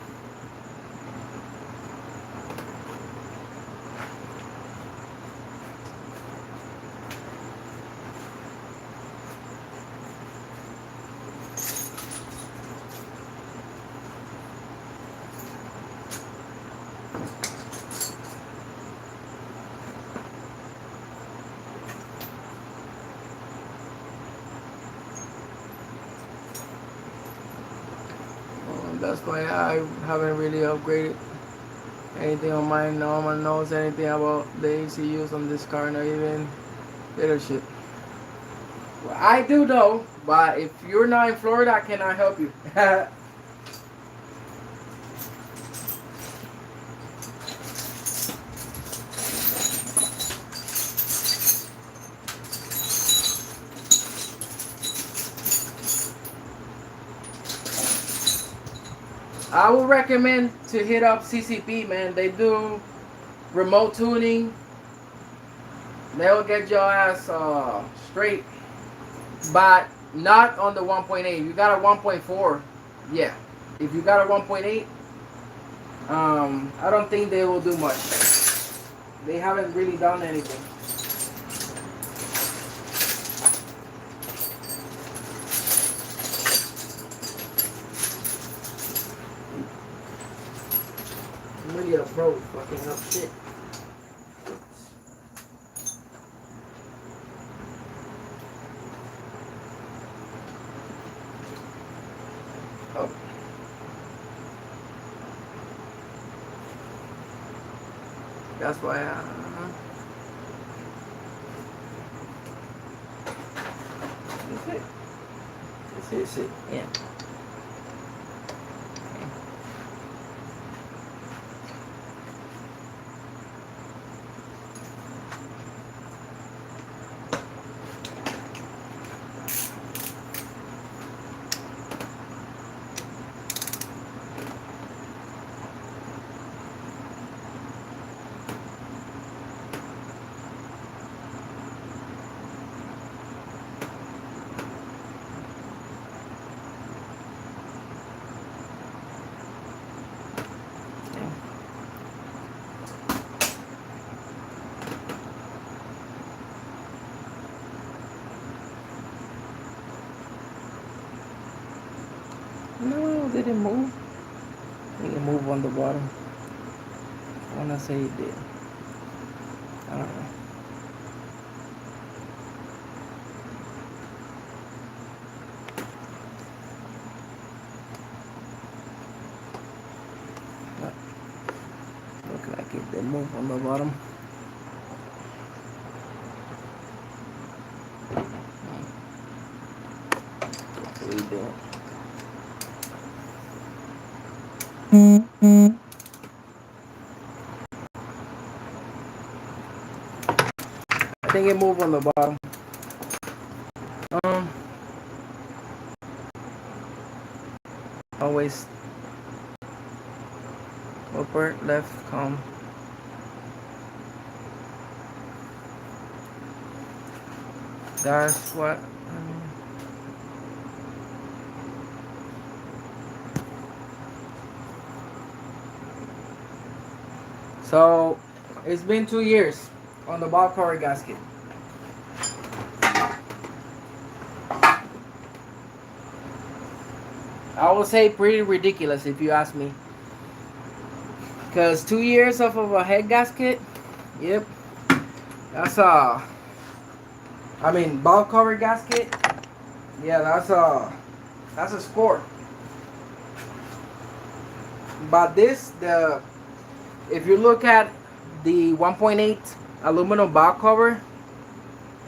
That's why I haven't really upgraded anything on mine. No one knows anything about the ECUs on this car, not even little shit. Well, I do though, but if you're not in Florida, I cannot help you. I would recommend to hit up CCP, man. They do remote tuning. They'll get your ass straight, but not on the 1.8. You got a 1.4, yeah. If you got a 1.8, I don't think they will do much. They haven't really done anything. I'm really a pro fucking up shit. Oh. That's why that's it. That's it. Yeah. No, they didn't move. They didn't move on the bottom. I wanna say it did. I don't know. No. Look like it didn't move on the bottom. Hopefully they don't. I think it moved on the bottom. Um, always upper left column. That's what. So it's been 2 years on the ball cover gasket. I would say pretty ridiculous if you ask me. Because 2 years off of a head gasket, yep, that's I mean, ball cover gasket, yeah, that's a score. But this, the if you look at the 1.8 aluminum ball cover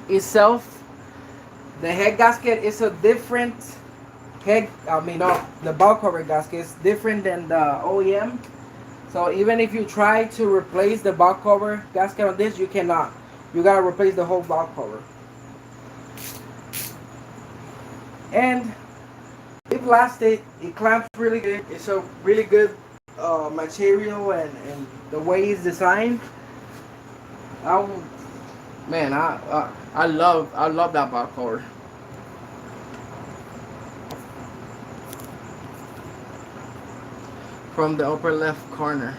itself, the head gasket is a different head. I mean, no, the ball cover gasket is different than the OEM. So even if you try to replace the ball cover gasket on this, you cannot. You gotta replace the whole ball cover. And it lasted. It clamps really good. It's a really good material, and the way it's designed. I man, I love that ball cover. From the upper left corner.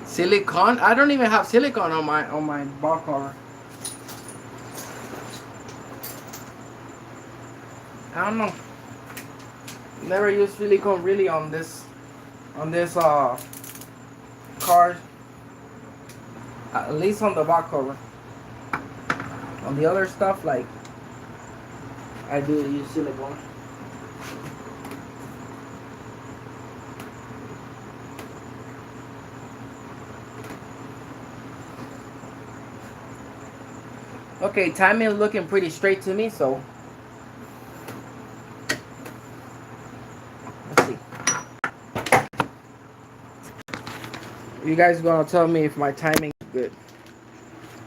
Silicone? I don't even have silicone on my ball cover. I don't know. Never used silicone really on this car. At least on the ball cover. On the other stuff, like I do use silicone. Okay, timing is looking pretty straight to me, so let's see. You guys gonna tell me if my timing is good.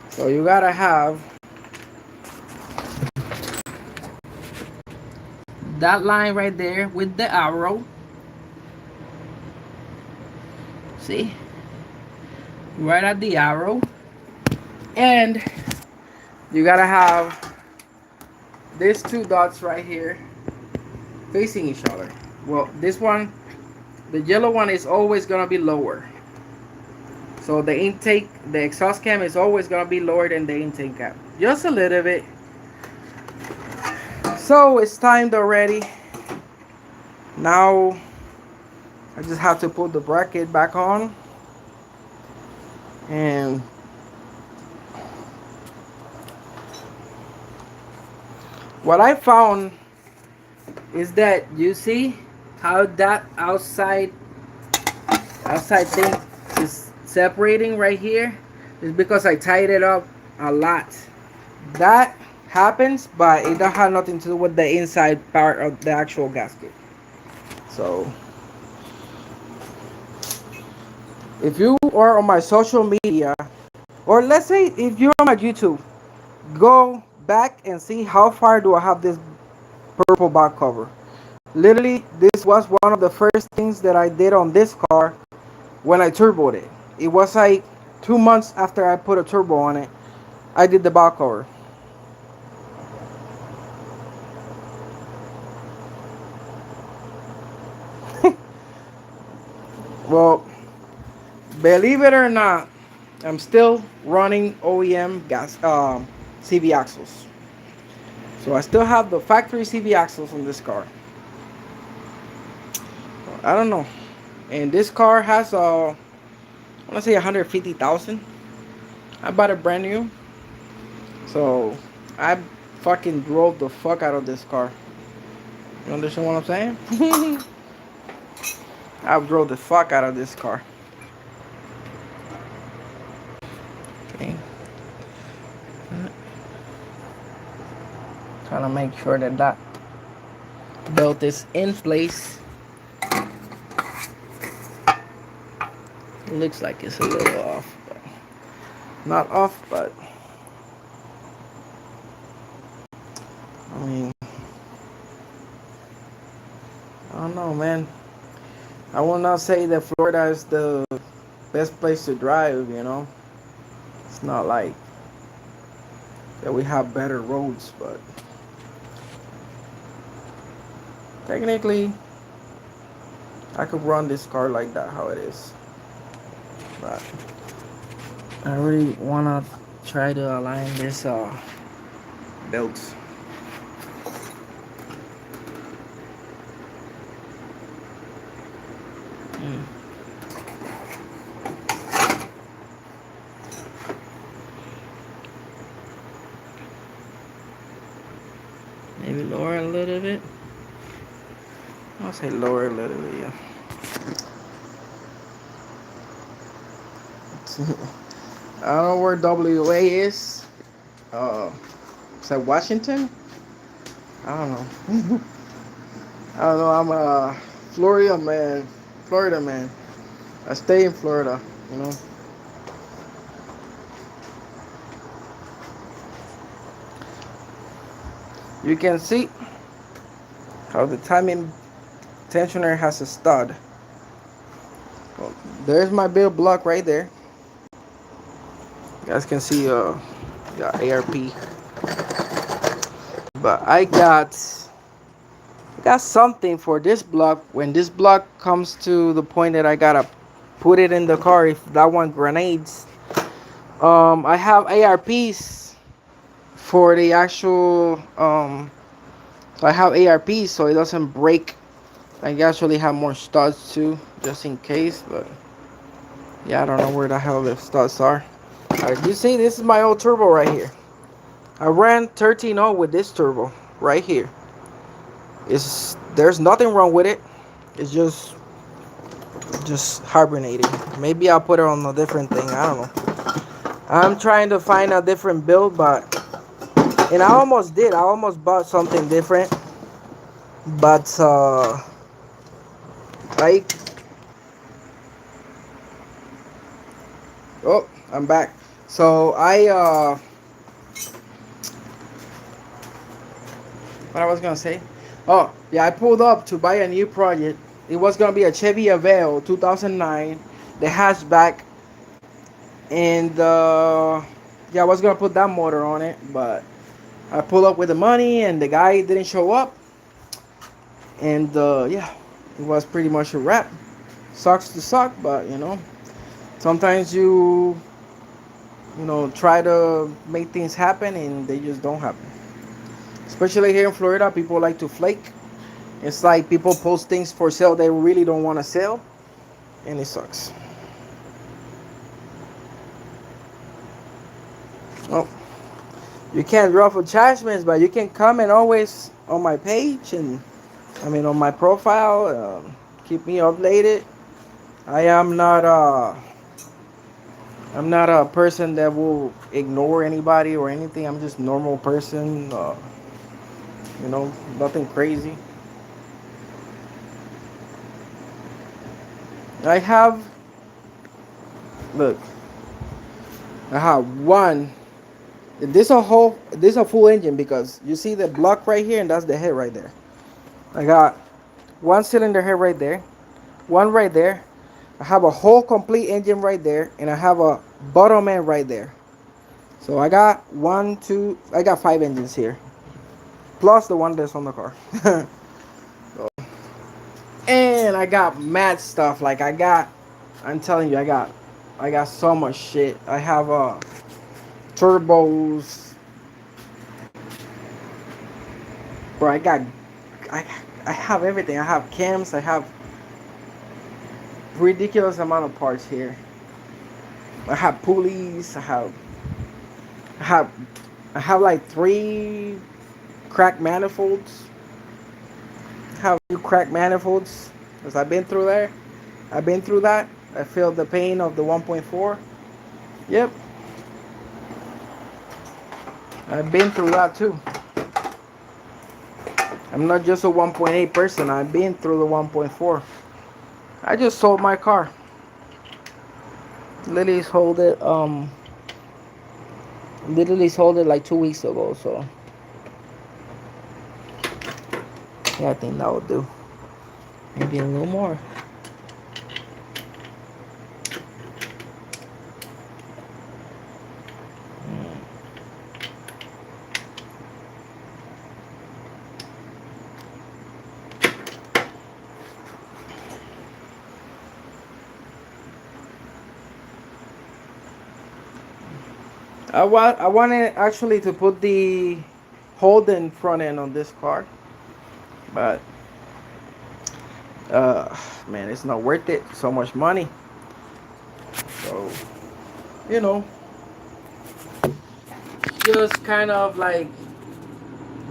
So you gotta have that line right there with the arrow. See? Right at the arrow. And you gotta have these two dots right here facing each other. Well, this one, the yellow one is always gonna be lower. So the intake, the exhaust cam is always gonna be lower than the intake cam. Just a little bit. So it's timed already. Now I just have to put the bracket back on. And what I found is that you see how that outside thing is separating right here is because I tied it up a lot. That happens, but it don't have nothing to do with the inside part of the actual gasket. So if you are on my social media, or let's say if you're on my YouTube, go back and see how far do I have this purple back cover. Literally, this was one of the first things that I did on this car when I turboed it. It was like 2 months after I put a turbo on it, I did the back cover. Well, believe it or not, I'm still running OEM CV axles. So I still have the factory CV axles on this car. I don't know. And this car has I want to say 150,000. I bought it brand new. So I fucking drove the fuck out of this car. You understand what I'm saying? I drove the fuck out of this car. Okay. Trying to make sure that that belt is in place. It looks like it's a little off, but not off, but I mean, I don't know, man. I will not say that Florida is the best place to drive, you know. It's not like that we have better roads, but technically I could run this car like that how it is. But I really wanna try to align this belts. Mm. Maybe lower a little bit. I'll say lower a little bit, yeah. I don't know where WA is. Is that Washington? I don't know. I don't know. I'm a Florida man. Florida man. I stay in Florida, you know. You can see how the timing tensioner has a stud. Well, there's my build block right there. You guys can see got ARP. But I got something for this block. When this block comes to the point that I gotta put it in the car, if that one grenades, I have ARPs for the actual so I have ARPs so it doesn't break. I actually have more studs too, just in case. But yeah, I don't know where the hell the studs are. Alright, you see, this is my old turbo right here. I ran 13.0 with this turbo right here. There's nothing wrong with it. It's just hibernating. Maybe I'll put it on a different thing. I don't know. I'm trying to find a different build, but and I almost did. I almost bought something different, but I oh, I'm back. So what I was gonna say? Oh yeah, I pulled up to buy a new project. It was gonna be a Chevy Aveo 2009, the hatchback, and yeah, I was gonna put that motor on it, but I pulled up with the money, and the guy didn't show up, and yeah, it was pretty much a wrap. Sucks to suck, but you know, sometimes you know try to make things happen, and they just don't happen. Especially here in Florida, people like to flake. It's like people post things for sale they really don't want to sell, and it sucks. Oh, you can't ruffle attachments, but you can comment always on my page and I mean on my profile. Keep me updated. I am not I'm not a person that will ignore anybody or anything. I'm just a normal person. You know, nothing crazy. I have look. I have one. This a full engine because you see the block right here and that's the head right there. I got one cylinder head right there, one right there. I have a whole complete engine right there, and I have a bottom end right there. So I got I got 5 engines here, plus the one that's on the car. So, and I got mad stuff. Like I'm telling you, I got so much shit. I have turbos, bro. I I have everything. I have cams. I have ridiculous amount of parts here. I have pulleys. I have I have like three. crack manifolds. How you crack manifolds? Because I've been through there. I've been through that. I feel the pain of the 1.4. Yep, I've been through that too. I'm not just a 1.8 person. I've been through the 1.4. I just sold my car. Literally sold it. Literally sold it like 2 weeks ago. So yeah, I think that will do. Maybe a little more. I wanted actually to put the Holden front end on this car, but man, it's not worth it. So much money. So you know, just kind of like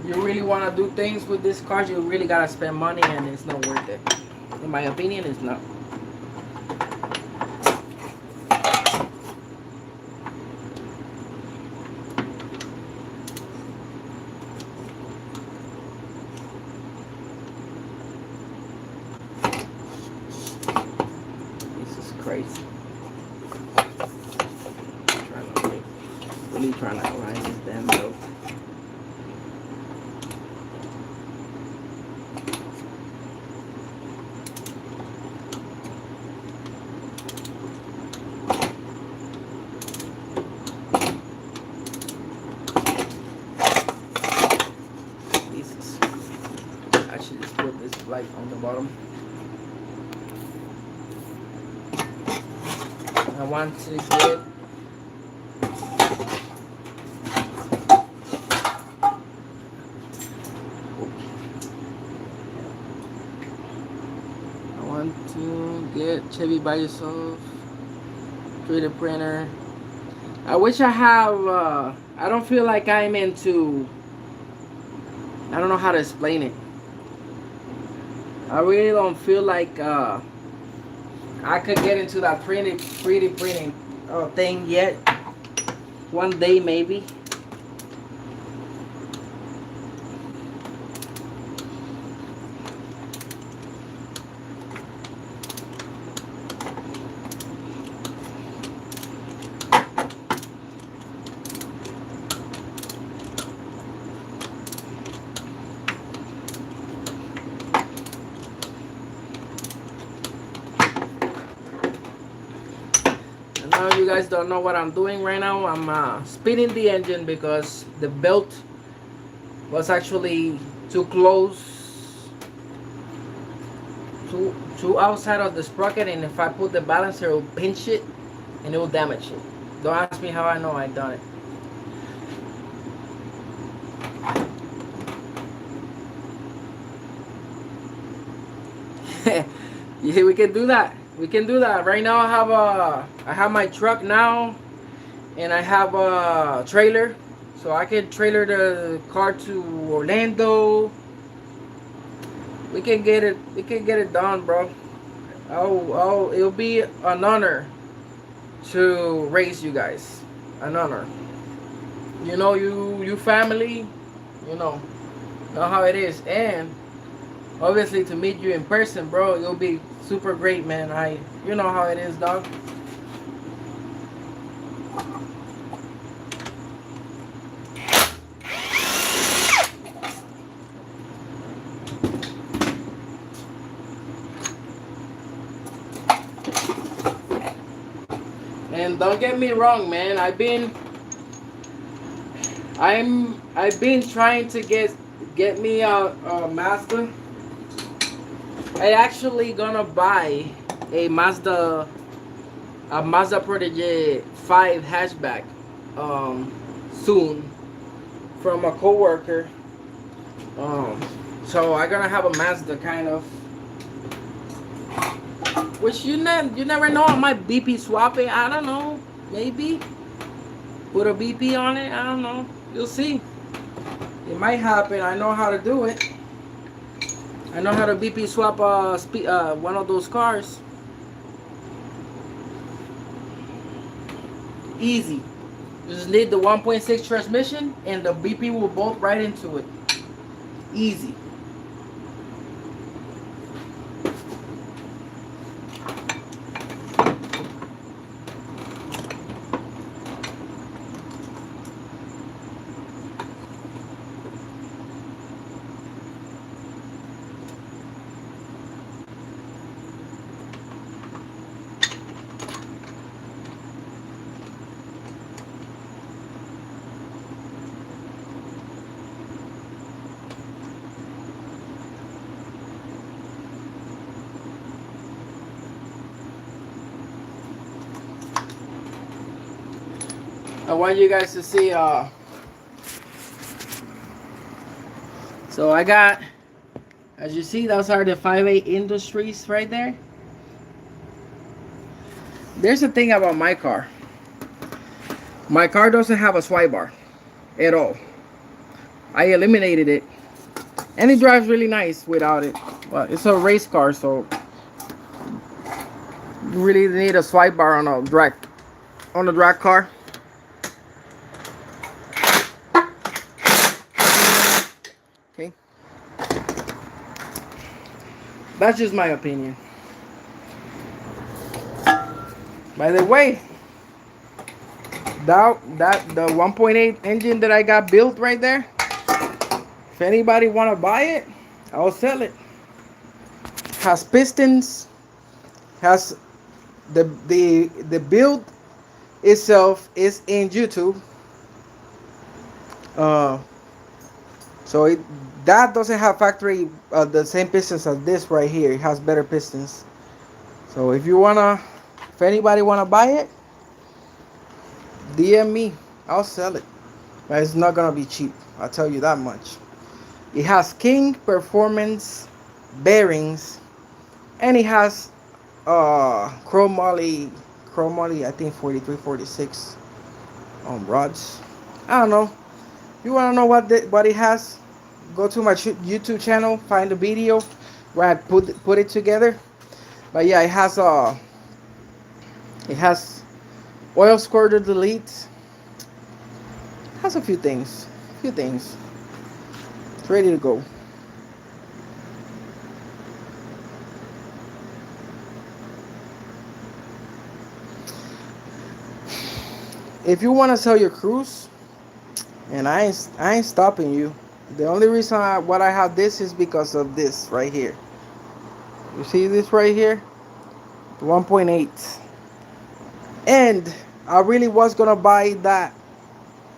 you really want to do things with this car, you really gotta spend money, and it's not worth it. In my opinion, it's not. This is crazy. Really trying to align this damn belt. Jesus. I should just put this light on the bottom. I want to get Chevy by yourself, 3D printer. I wish I have. I don't feel like I'm into. I don't know how to explain it. I really don't feel like I could get into that 3D printing thing yet. One day maybe. Now you guys don't know what I'm doing right now. I'm spinning the engine because the belt was actually too close to outside of the sprocket, and if I put the balancer, it will pinch it and it will damage it. Don't ask me how I know I done it. Yeah, we can do that. We can do that. Right now I have my truck now, and I have a trailer, so I can trailer the car to Orlando. We can get it. We can get it done, bro. Oh, it'll be an honor to raise you guys. An honor. You know, you family. You know how it is, and obviously to meet you in person, bro, it'll be super great, man. You know how it is, dog. And don't get me wrong, man. I've been trying to get me a Mazda. I actually gonna buy a Mazda Protege 5 hatchback soon from a coworker. So I'm gonna have a Mazda kind of, which you never know. I might BP swap it. I don't know. Maybe put a BP on it. I don't know. You'll see. It might happen. I know how to do it. I know how to BP swap one of those cars. Easy. You just need the 1.6 transmission and the BP will bolt right into it. Easy. I want you guys to see. So I got, as you see, those are the 5.8 Industries right there. There's a thing about my car. My car doesn't have a swipe bar at all. I eliminated it, and it drives really nice without it. Well, it's a race car, so you really need a swipe bar on a drag car. Okay, that's just my opinion. By the way, that the 1.8 engine that I got built right there. If anybody wanna buy it, I'll sell it. Has pistons. Has the build itself is in YouTube. Uh, so that doesn't have factory the same pistons as this right here. It has better pistons. So if anybody wanna buy it, DM me. I'll sell it. But it's not gonna be cheap. I'll tell you that much. It has King Performance bearings, and it has chromoly I think 43, 46 rods. I don't know. If you wanna know what it has, go to my YouTube channel, find the video where I put it together. But yeah, it has oil squirter delete. It has a few things. It's ready to go. If you want to sell your cruise, and I ain't stopping you. The only reason I have this is because of this right here. You see this right here? 1.8. And I really was gonna buy that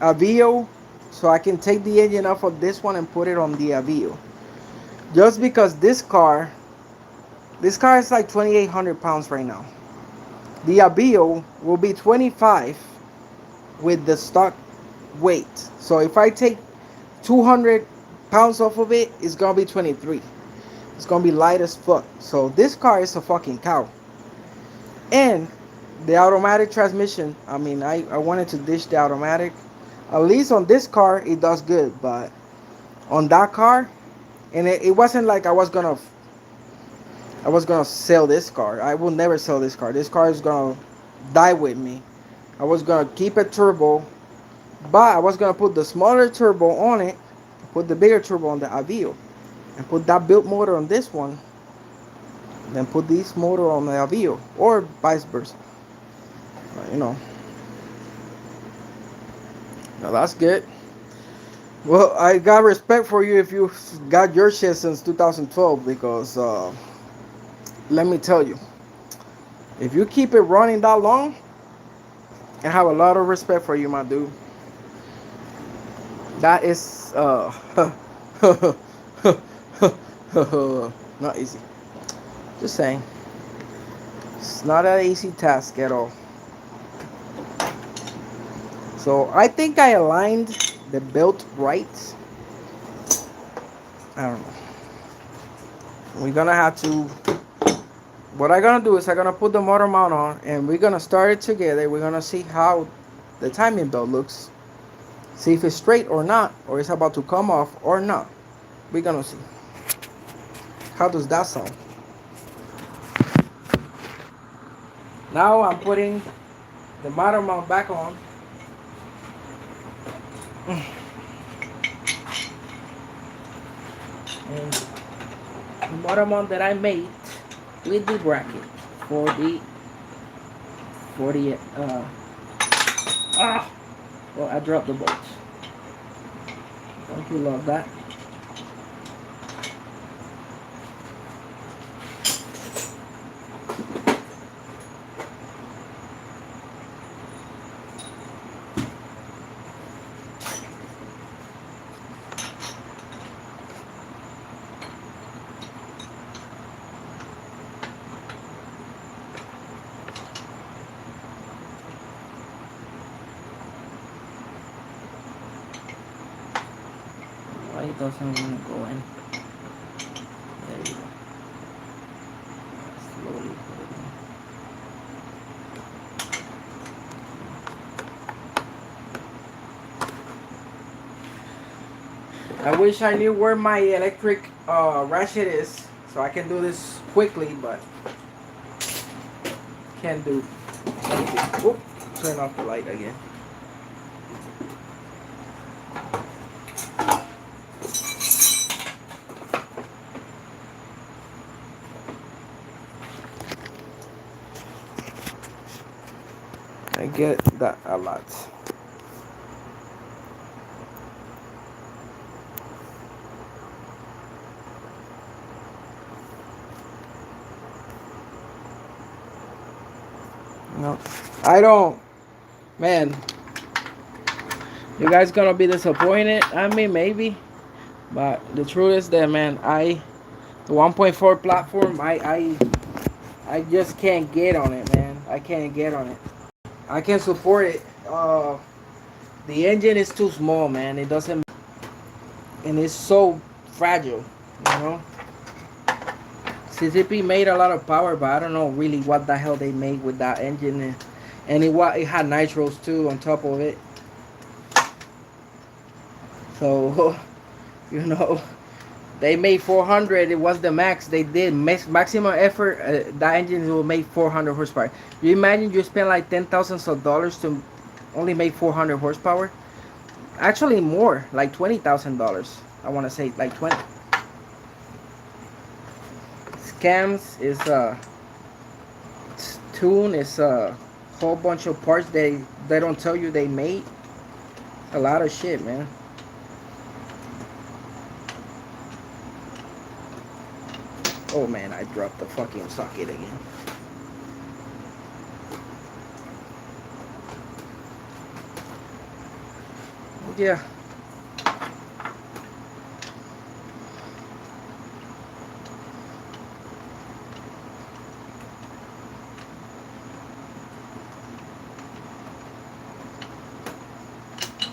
Avio so I can take the engine off of this one and put it on the Avio. Just because this car is like 2,800 pounds right now. The Avio will be 25 with the stock weight. So if I take 200 pounds off of it, it's gonna be 23. It's gonna be light as fuck. So this car is a fucking cow. And the automatic transmission, I mean, I wanted to ditch the automatic. At least on this car it does good, but on that car, and it wasn't like I was gonna sell this car. I will never sell this car. This car is gonna die with me. I was gonna keep it turbo, but I was gonna put the smaller turbo on it, put the bigger turbo on the Avio, and put that built motor on this one, then put this motor on the Avio, or vice versa. You know. Now that's good. Well, I got respect for you if you got your shit since 2012, because let me tell you, if you keep it running that long, I have a lot of respect for you, my dude. That is not easy. Just saying, it's not an easy task at all. So I think I aligned the belt right. I don't know. We're gonna have to. What I'm gonna do is I'm gonna put the motor mount on, and we're gonna start it together. We're gonna see how the timing belt looks. See if it's straight or not, or it's about to come off or not. We're gonna see. How does that sound? Now I'm putting the motor mount back on. And the motor mount that I made with the bracket for the well, I dropped the bolts. Don't you love that? Why it doesn't want to go in? There you go. Slowly put it in. I wish I knew where my electric ratchet is so I can do this quickly, but can't do anything. Oop, turn off the light again. I get that a lot. No, I don't. Man, you guys gonna be disappointed. I mean, maybe, but the truth is that, man, the 1.4 platform, I just can't get on it, man. I can't get on it. I can support it. The engine is too small, man. It doesn't, and it's so fragile, you know. CCP made a lot of power, but I don't know really what the hell they made with that engine, and it had nitros too on top of it. So, you know, they made 400. It was the max. They did maximum effort. That engine will make 400 horsepower. You imagine you spend like $10,000 to only make 400 horsepower? Actually, more, like $20,000. I want to say like 20. Scams is tune is a whole bunch of parts they don't tell you they made. A lot of shit, man. Oh man, I dropped the fucking socket again. Yeah.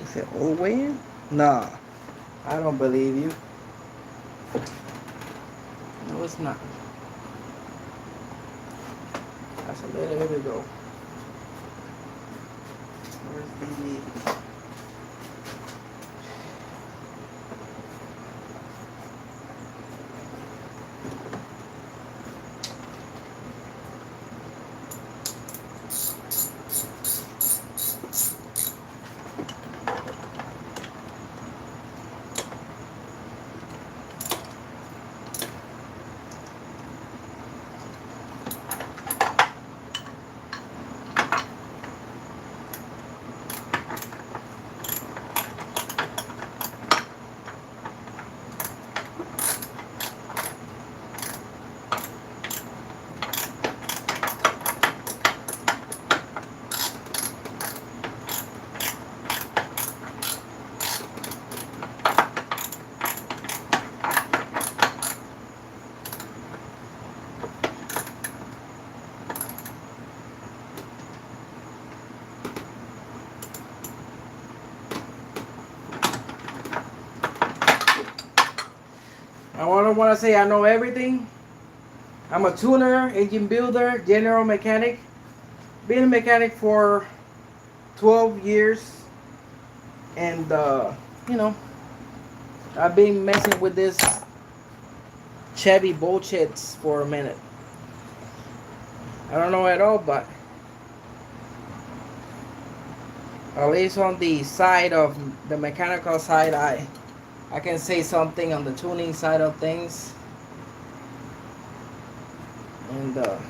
Is it all the way in? Nah. I don't believe you. No, it's not. That's a little bit to go. Where's the... I don't want to say I know everything. I'm a tuner, engine builder, general mechanic. Been a mechanic for 12 years. And you know, I've been messing with this Chevy bullshits for a minute. I don't know at all, but at least on the side of the mechanical side, I can say something on the tuning side of things. And oh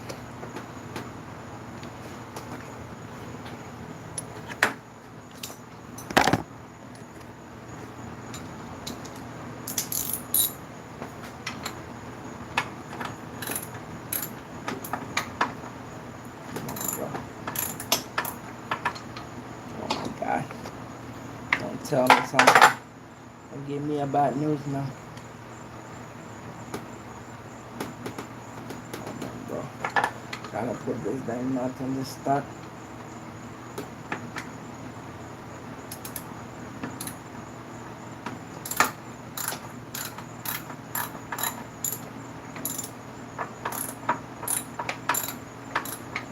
my God, don't tell me something. Don't give me a bad news now. Oh man, bro, gotta put this damn nut in this stuck.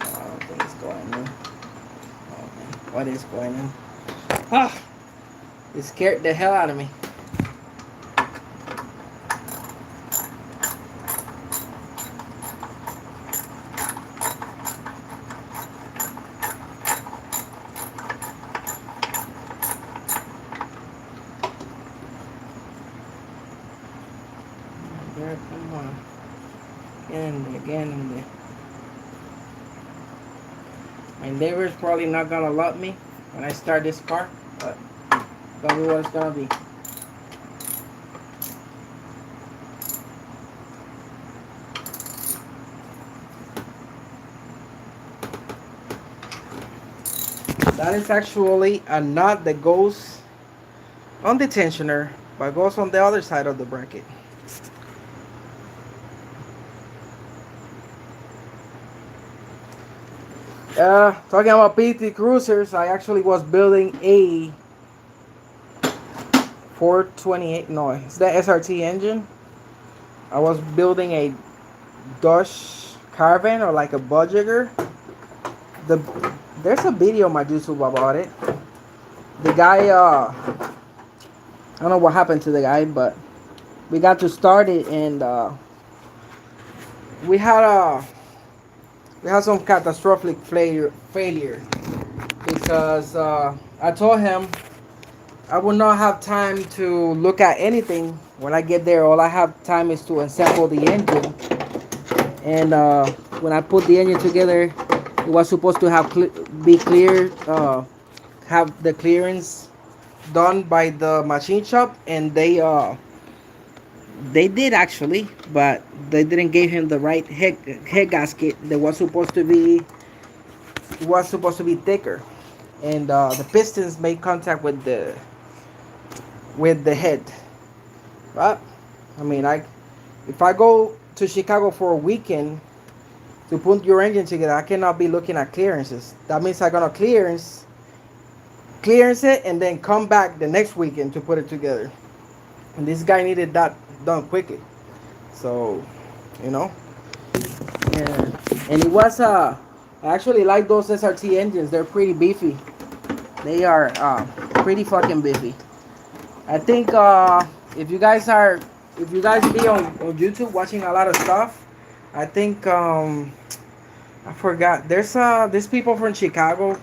Oh, I don't think it's going in. Oh man, what is going in? Ah, it scared the hell out of me. There, come on. Get in there. My neighbor's probably not gonna love me when I start this car, but it's gonna be what it's gonna be. That is actually a nut that goes on the tensioner, but goes on the other side of the bracket. Talking about PT Cruisers, I actually was building a 428, no, it's the SRT engine. I was building a Dodge Caravan or like a Budjigger. The There's a video on my YouTube about it. The guy, I don't know what happened to the guy, but we got to start it and we had a we had some catastrophic failure because I told him I will not have time to look at anything when I get there. All I have time is to assemble the engine. And when I put the engine together, it was supposed to have be clear, have the clearance done by the machine shop, and they did actually, but they didn't give him the right head gasket. That was supposed to be thicker, and the pistons made contact with the head. But I mean, if I go to Chicago for a weekend to put your engine together, I cannot be looking at clearances. That means I'm gonna clearance it and then come back the next weekend to put it together. And this guy needed that done quickly. So, you know, yeah. And it was I actually like those SRT engines. They're pretty beefy. They are pretty fucking beefy. I think if you guys be on YouTube watching a lot of stuff, I think I forgot. There's people from Chicago.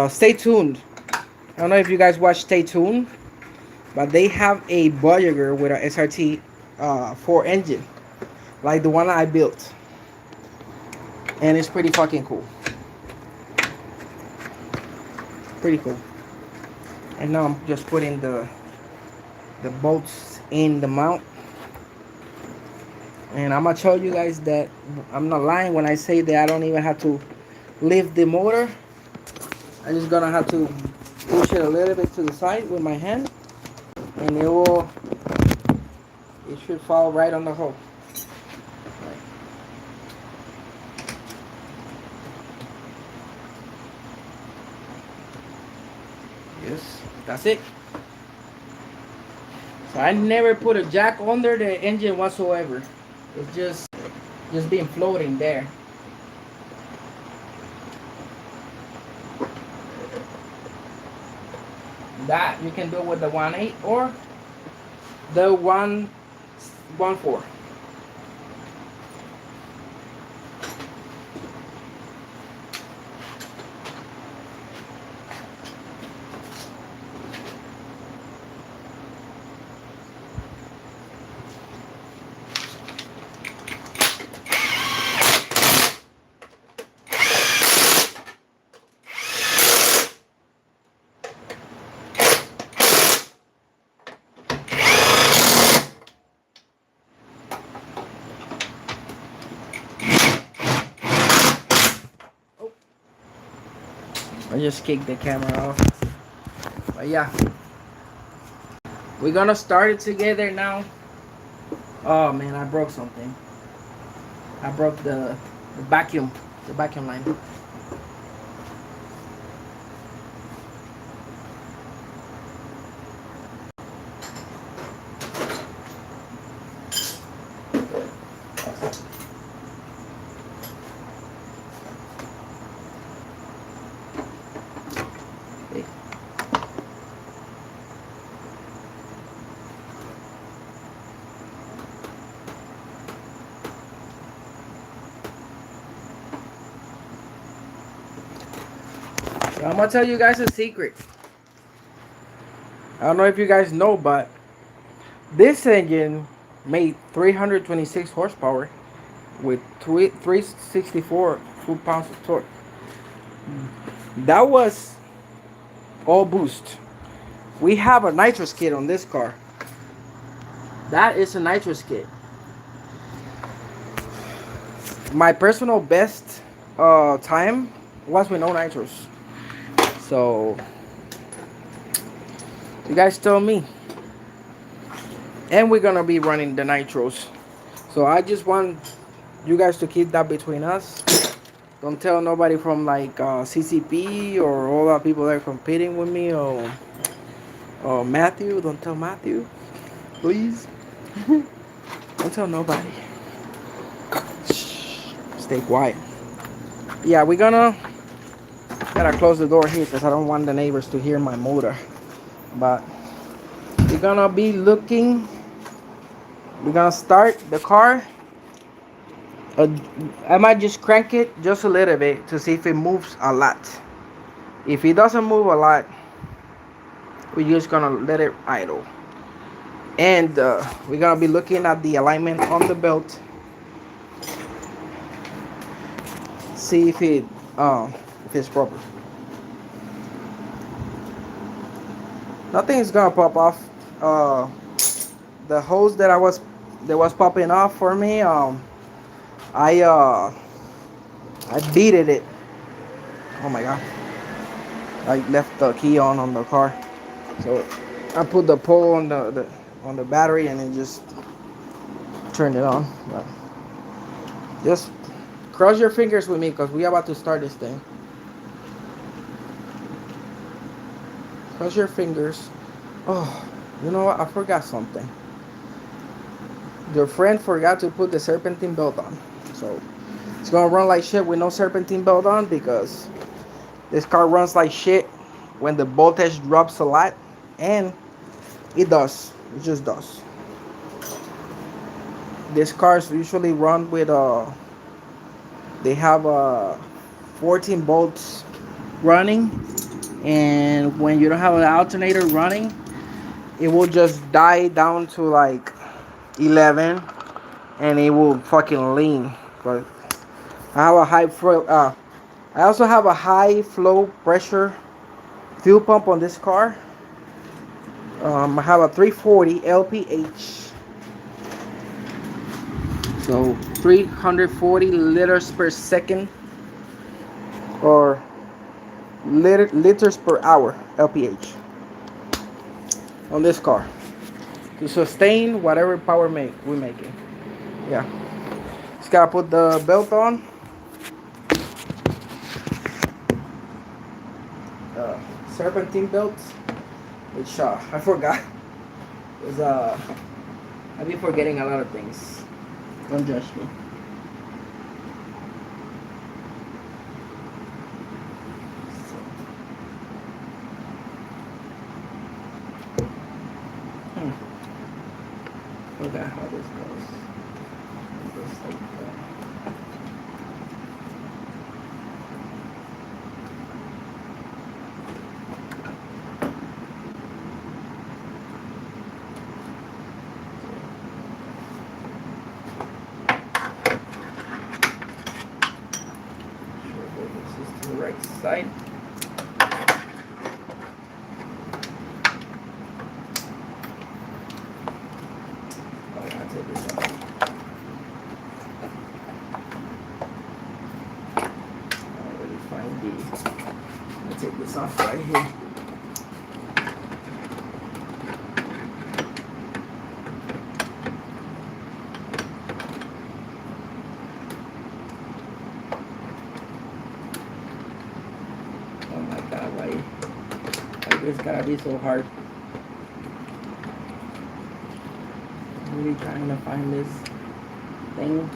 Stay tuned. I don't know if you guys watch Stay Tuned, but they have a Voyager with a SRT 4 engine, like the one I built, and it's pretty fucking cool. Pretty cool. And now I'm just putting the bolts in the mount, and I'm gonna show you guys that I'm not lying when I say that I don't even have to lift the motor. I'm just gonna have to push it a little bit to the side with my hand, and it should fall right on the hole. Right. Yes, that's it. So I never put a jack under the engine whatsoever. It's just been floating there. that you can do it with the 1.8 or the 1.4. I just kicked the camera off. But yeah, we're gonna start it together now. Oh man, I broke something. I broke the vacuum, the vacuum line. So I'm gonna tell you guys a secret. I don't know if you guys know, but this engine made 326 horsepower with 364 foot-pounds of torque. That was all boost. We have a nitrous kit on this car. That is a nitrous kit. My personal best time was with no nitros. So you guys tell me. And we're gonna be running the nitros. So I just want you guys to keep that between us. Don't tell nobody from like CCP or all the people that are competing with me or Matthew. Don't tell Matthew, please. Don't tell nobody. Shh. Stay quiet. Yeah, we're gonna gotta close the door here because I don't want the neighbors to hear my motor. But we're gonna be looking. We're gonna start the car. I might just crank it just a little bit to see if it moves a lot. If it doesn't move a lot, we're just gonna let it idle. And we're gonna be looking at the alignment on the belt. See if it's proper. Nothing is gonna pop off. The hose that was popping off for me. I uh, I beated it. Oh my god! I left the key on the car, so I put the pole on the battery and it just turned it on. But just cross your fingers with me because we are about to start this thing. Cross your fingers. Oh, you know what? I forgot something. Your friend forgot to put the serpentine belt on. So it's gonna run like shit with no serpentine belt on because this car runs like shit when the voltage drops a lot. And it does. It just does. These cars usually run with they have 14 volts running, and when you don't have an alternator running, it will just die down to like 11, and it will fucking lean. But I have a high flow. I also have a high flow pressure fuel pump on this car. I have a 340 LPH, so 340 liters per second, or liters per hour LPH on this car to sustain whatever power we're making. Yeah, just gotta put the belt on. Serpentine belt, which I forgot. Is I've been forgetting a lot of things. Don't judge me. at how this goes. Just like that. This is to the right side. Oh, I gotta take this off. Let's take this off right here. Oh my god, why this gotta be so hard? I'm really trying to find this thing.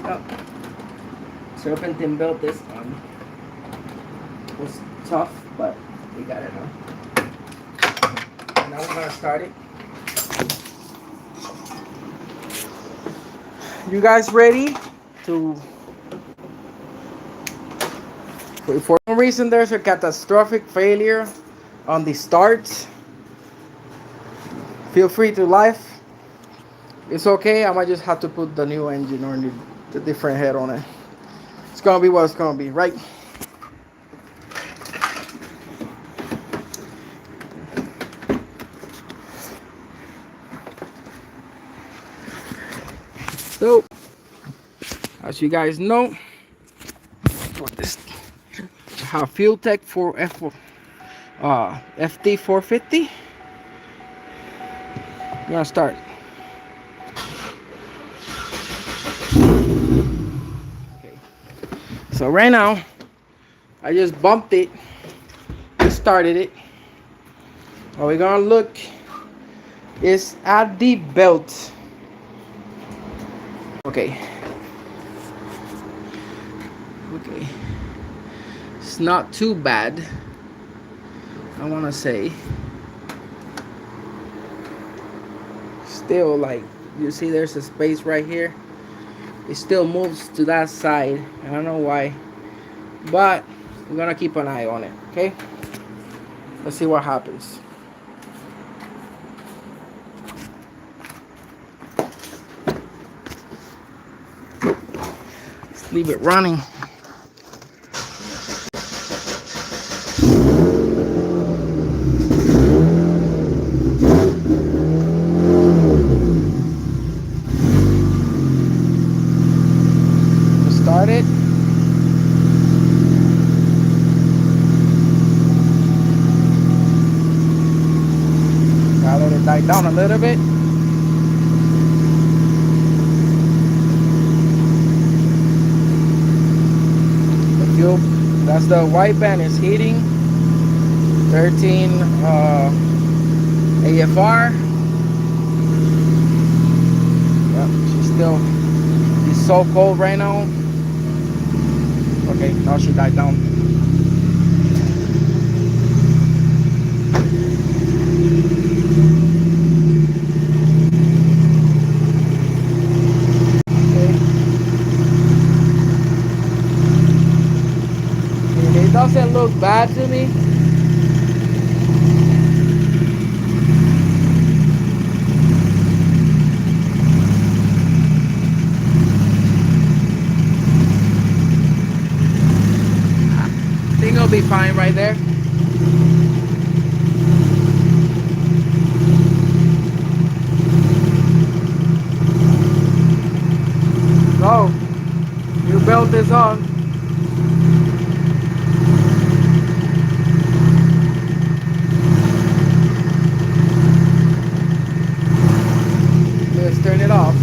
Oh, serpentine belt this one was tough, but we got it now. Now we're gonna start it. You guys ready to? If for some reason there's a catastrophic failure on the start, feel free to live. It's okay. I might just have to put the new engine or the different head on it. It's gonna be what it's gonna be, right? So, as you guys know, for this, I have Fuel Tech for FT 450. I'm gonna start. Okay. So right now, I just bumped it, just started it. What we're gonna look is at the belt. Okay. Okay. It's not too bad, I wanna say. Still, like, you see there's a space right here. It still moves to that side. I don't know why, but we're gonna keep an eye on it. Okay, let's see what happens. Let's leave it running. Start it. Gotta let it die down a little bit. The fuel, that's the white band is heating. 13 AFR. Yep, she's so cold right now. Okay, now she died down. It doesn't look bad to me. I think it'll be fine right there. So, new belt is on. turn it off.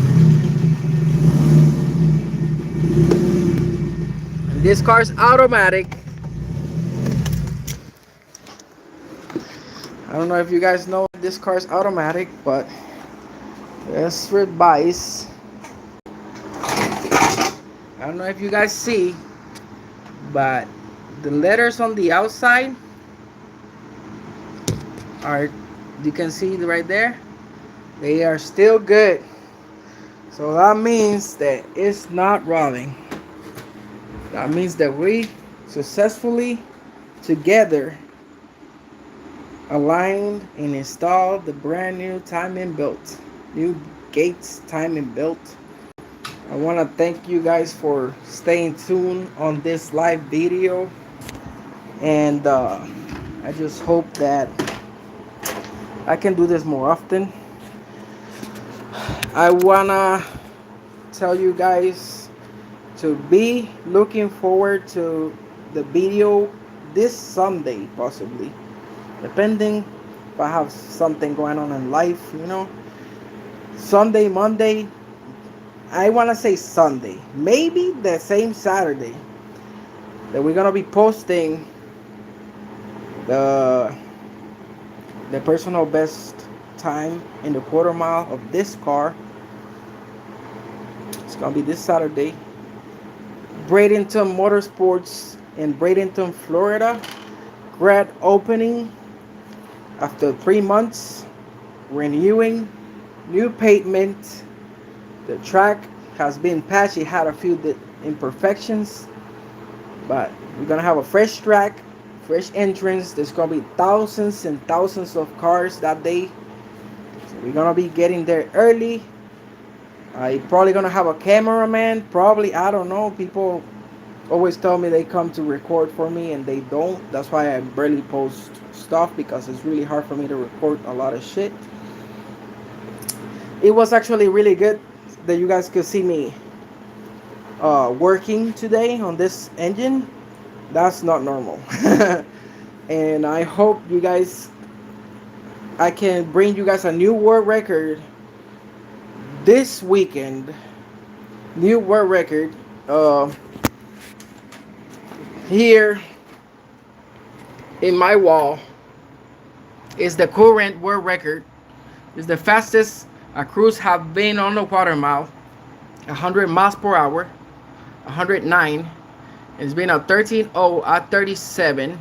And this car's automatic. I don't know if you guys know this car's automatic, but let's revise. I don't know if you guys see, but the letters on the outside are, you can see right there, they are still good. So that means that it's not rotting. That means that we successfully together aligned and installed the brand new timing belt, new Gates timing belt. I want to thank you guys for staying tuned on this live video, and I just hope that I can do this more often. I wanna tell you guys to be looking forward to the video this Sunday, possibly, depending if I have something going on in life, you know. Sunday, Monday, I want to say Sunday, maybe the same Saturday, that we're gonna be posting the personal best time in the quarter mile of this car. It's gonna be this Saturday. Bradenton Motorsports in Bradenton, Florida. Grand opening after 3 months. Renewing, new pavement. The track has been patched. It had a few imperfections, but we're gonna have a fresh track, fresh entrance. There's gonna be thousands and thousands of cars that day. So we're gonna be getting there early. I probably gonna have a cameraman. Probably, I don't know. People always tell me they come to record for me and they don't. That's why I barely post stuff, because it's really hard for me to record a lot of shit. It was actually really good that you guys could see me working today on this engine. That's not normal. And I hope you guys, I can bring you guys a new world record this weekend. New world record here in my wall is the current world record. It's the fastest a cruise have been on the quarter mile, 100 miles per hour, 109. It's been a 13:0 at 37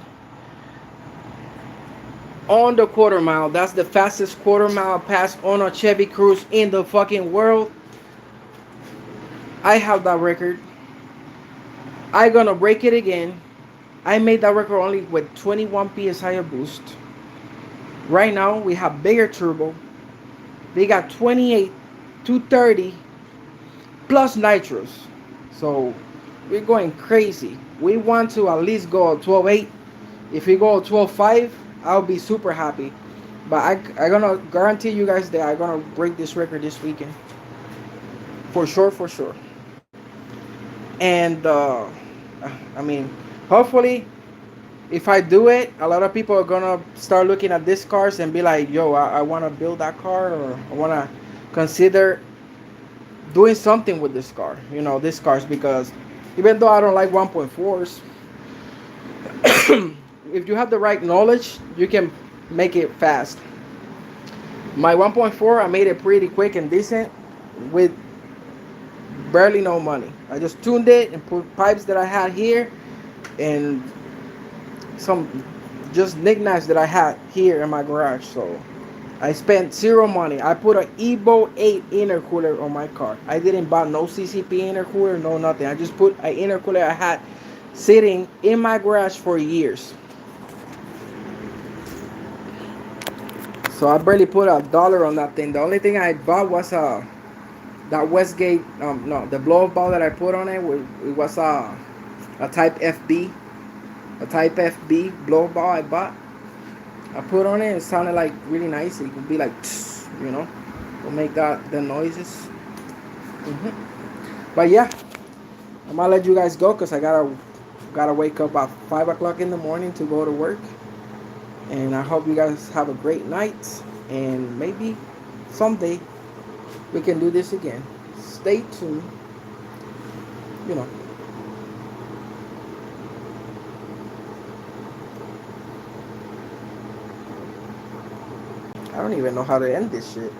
on the quarter mile. That's the fastest quarter mile pass on a Chevy Cruze in the fucking world. I have that record. I gonna break it again. I made that record only with 21 psi of boost. Right now we have bigger turbo. They got 28 230 plus nitros. So we're going crazy. We want to at least go 12.8. If we go 12.5, I'll be super happy. But I gonna guarantee you guys that I'm gonna break this record this weekend. For sure, for sure. And I mean, hopefully, if I do it, a lot of people are gonna start looking at these cars and be like, yo, I wanna build that car, or I wanna consider doing something with this car. You know, these cars, because even though I don't like 1.4s, if you have the right knowledge, you can make it fast. My 1.4, I made it pretty quick and decent with barely no money. I just tuned it and put pipes that I had here and some just knickknacks that I had here in my garage. So I spent zero money. I put an Evo 8 intercooler on my car. I didn't buy no CCP intercooler, no nothing. I just put an intercooler I had sitting in my garage for years. So I barely put $1 on that thing. The only thing I bought was that Westgate, no, the blow up ball that I put on it was a Type FB, a Type FB blow up ball I bought. I put on it. It sounded like really nice. It could be like, you know, will make the noises. But yeah, I'm gonna let you guys go because I gotta wake up at 5 o'clock in the morning to go to work. And I hope you guys have a great night, and maybe someday We can do this again. Stay tuned. You know. I don't even know how to end this shit.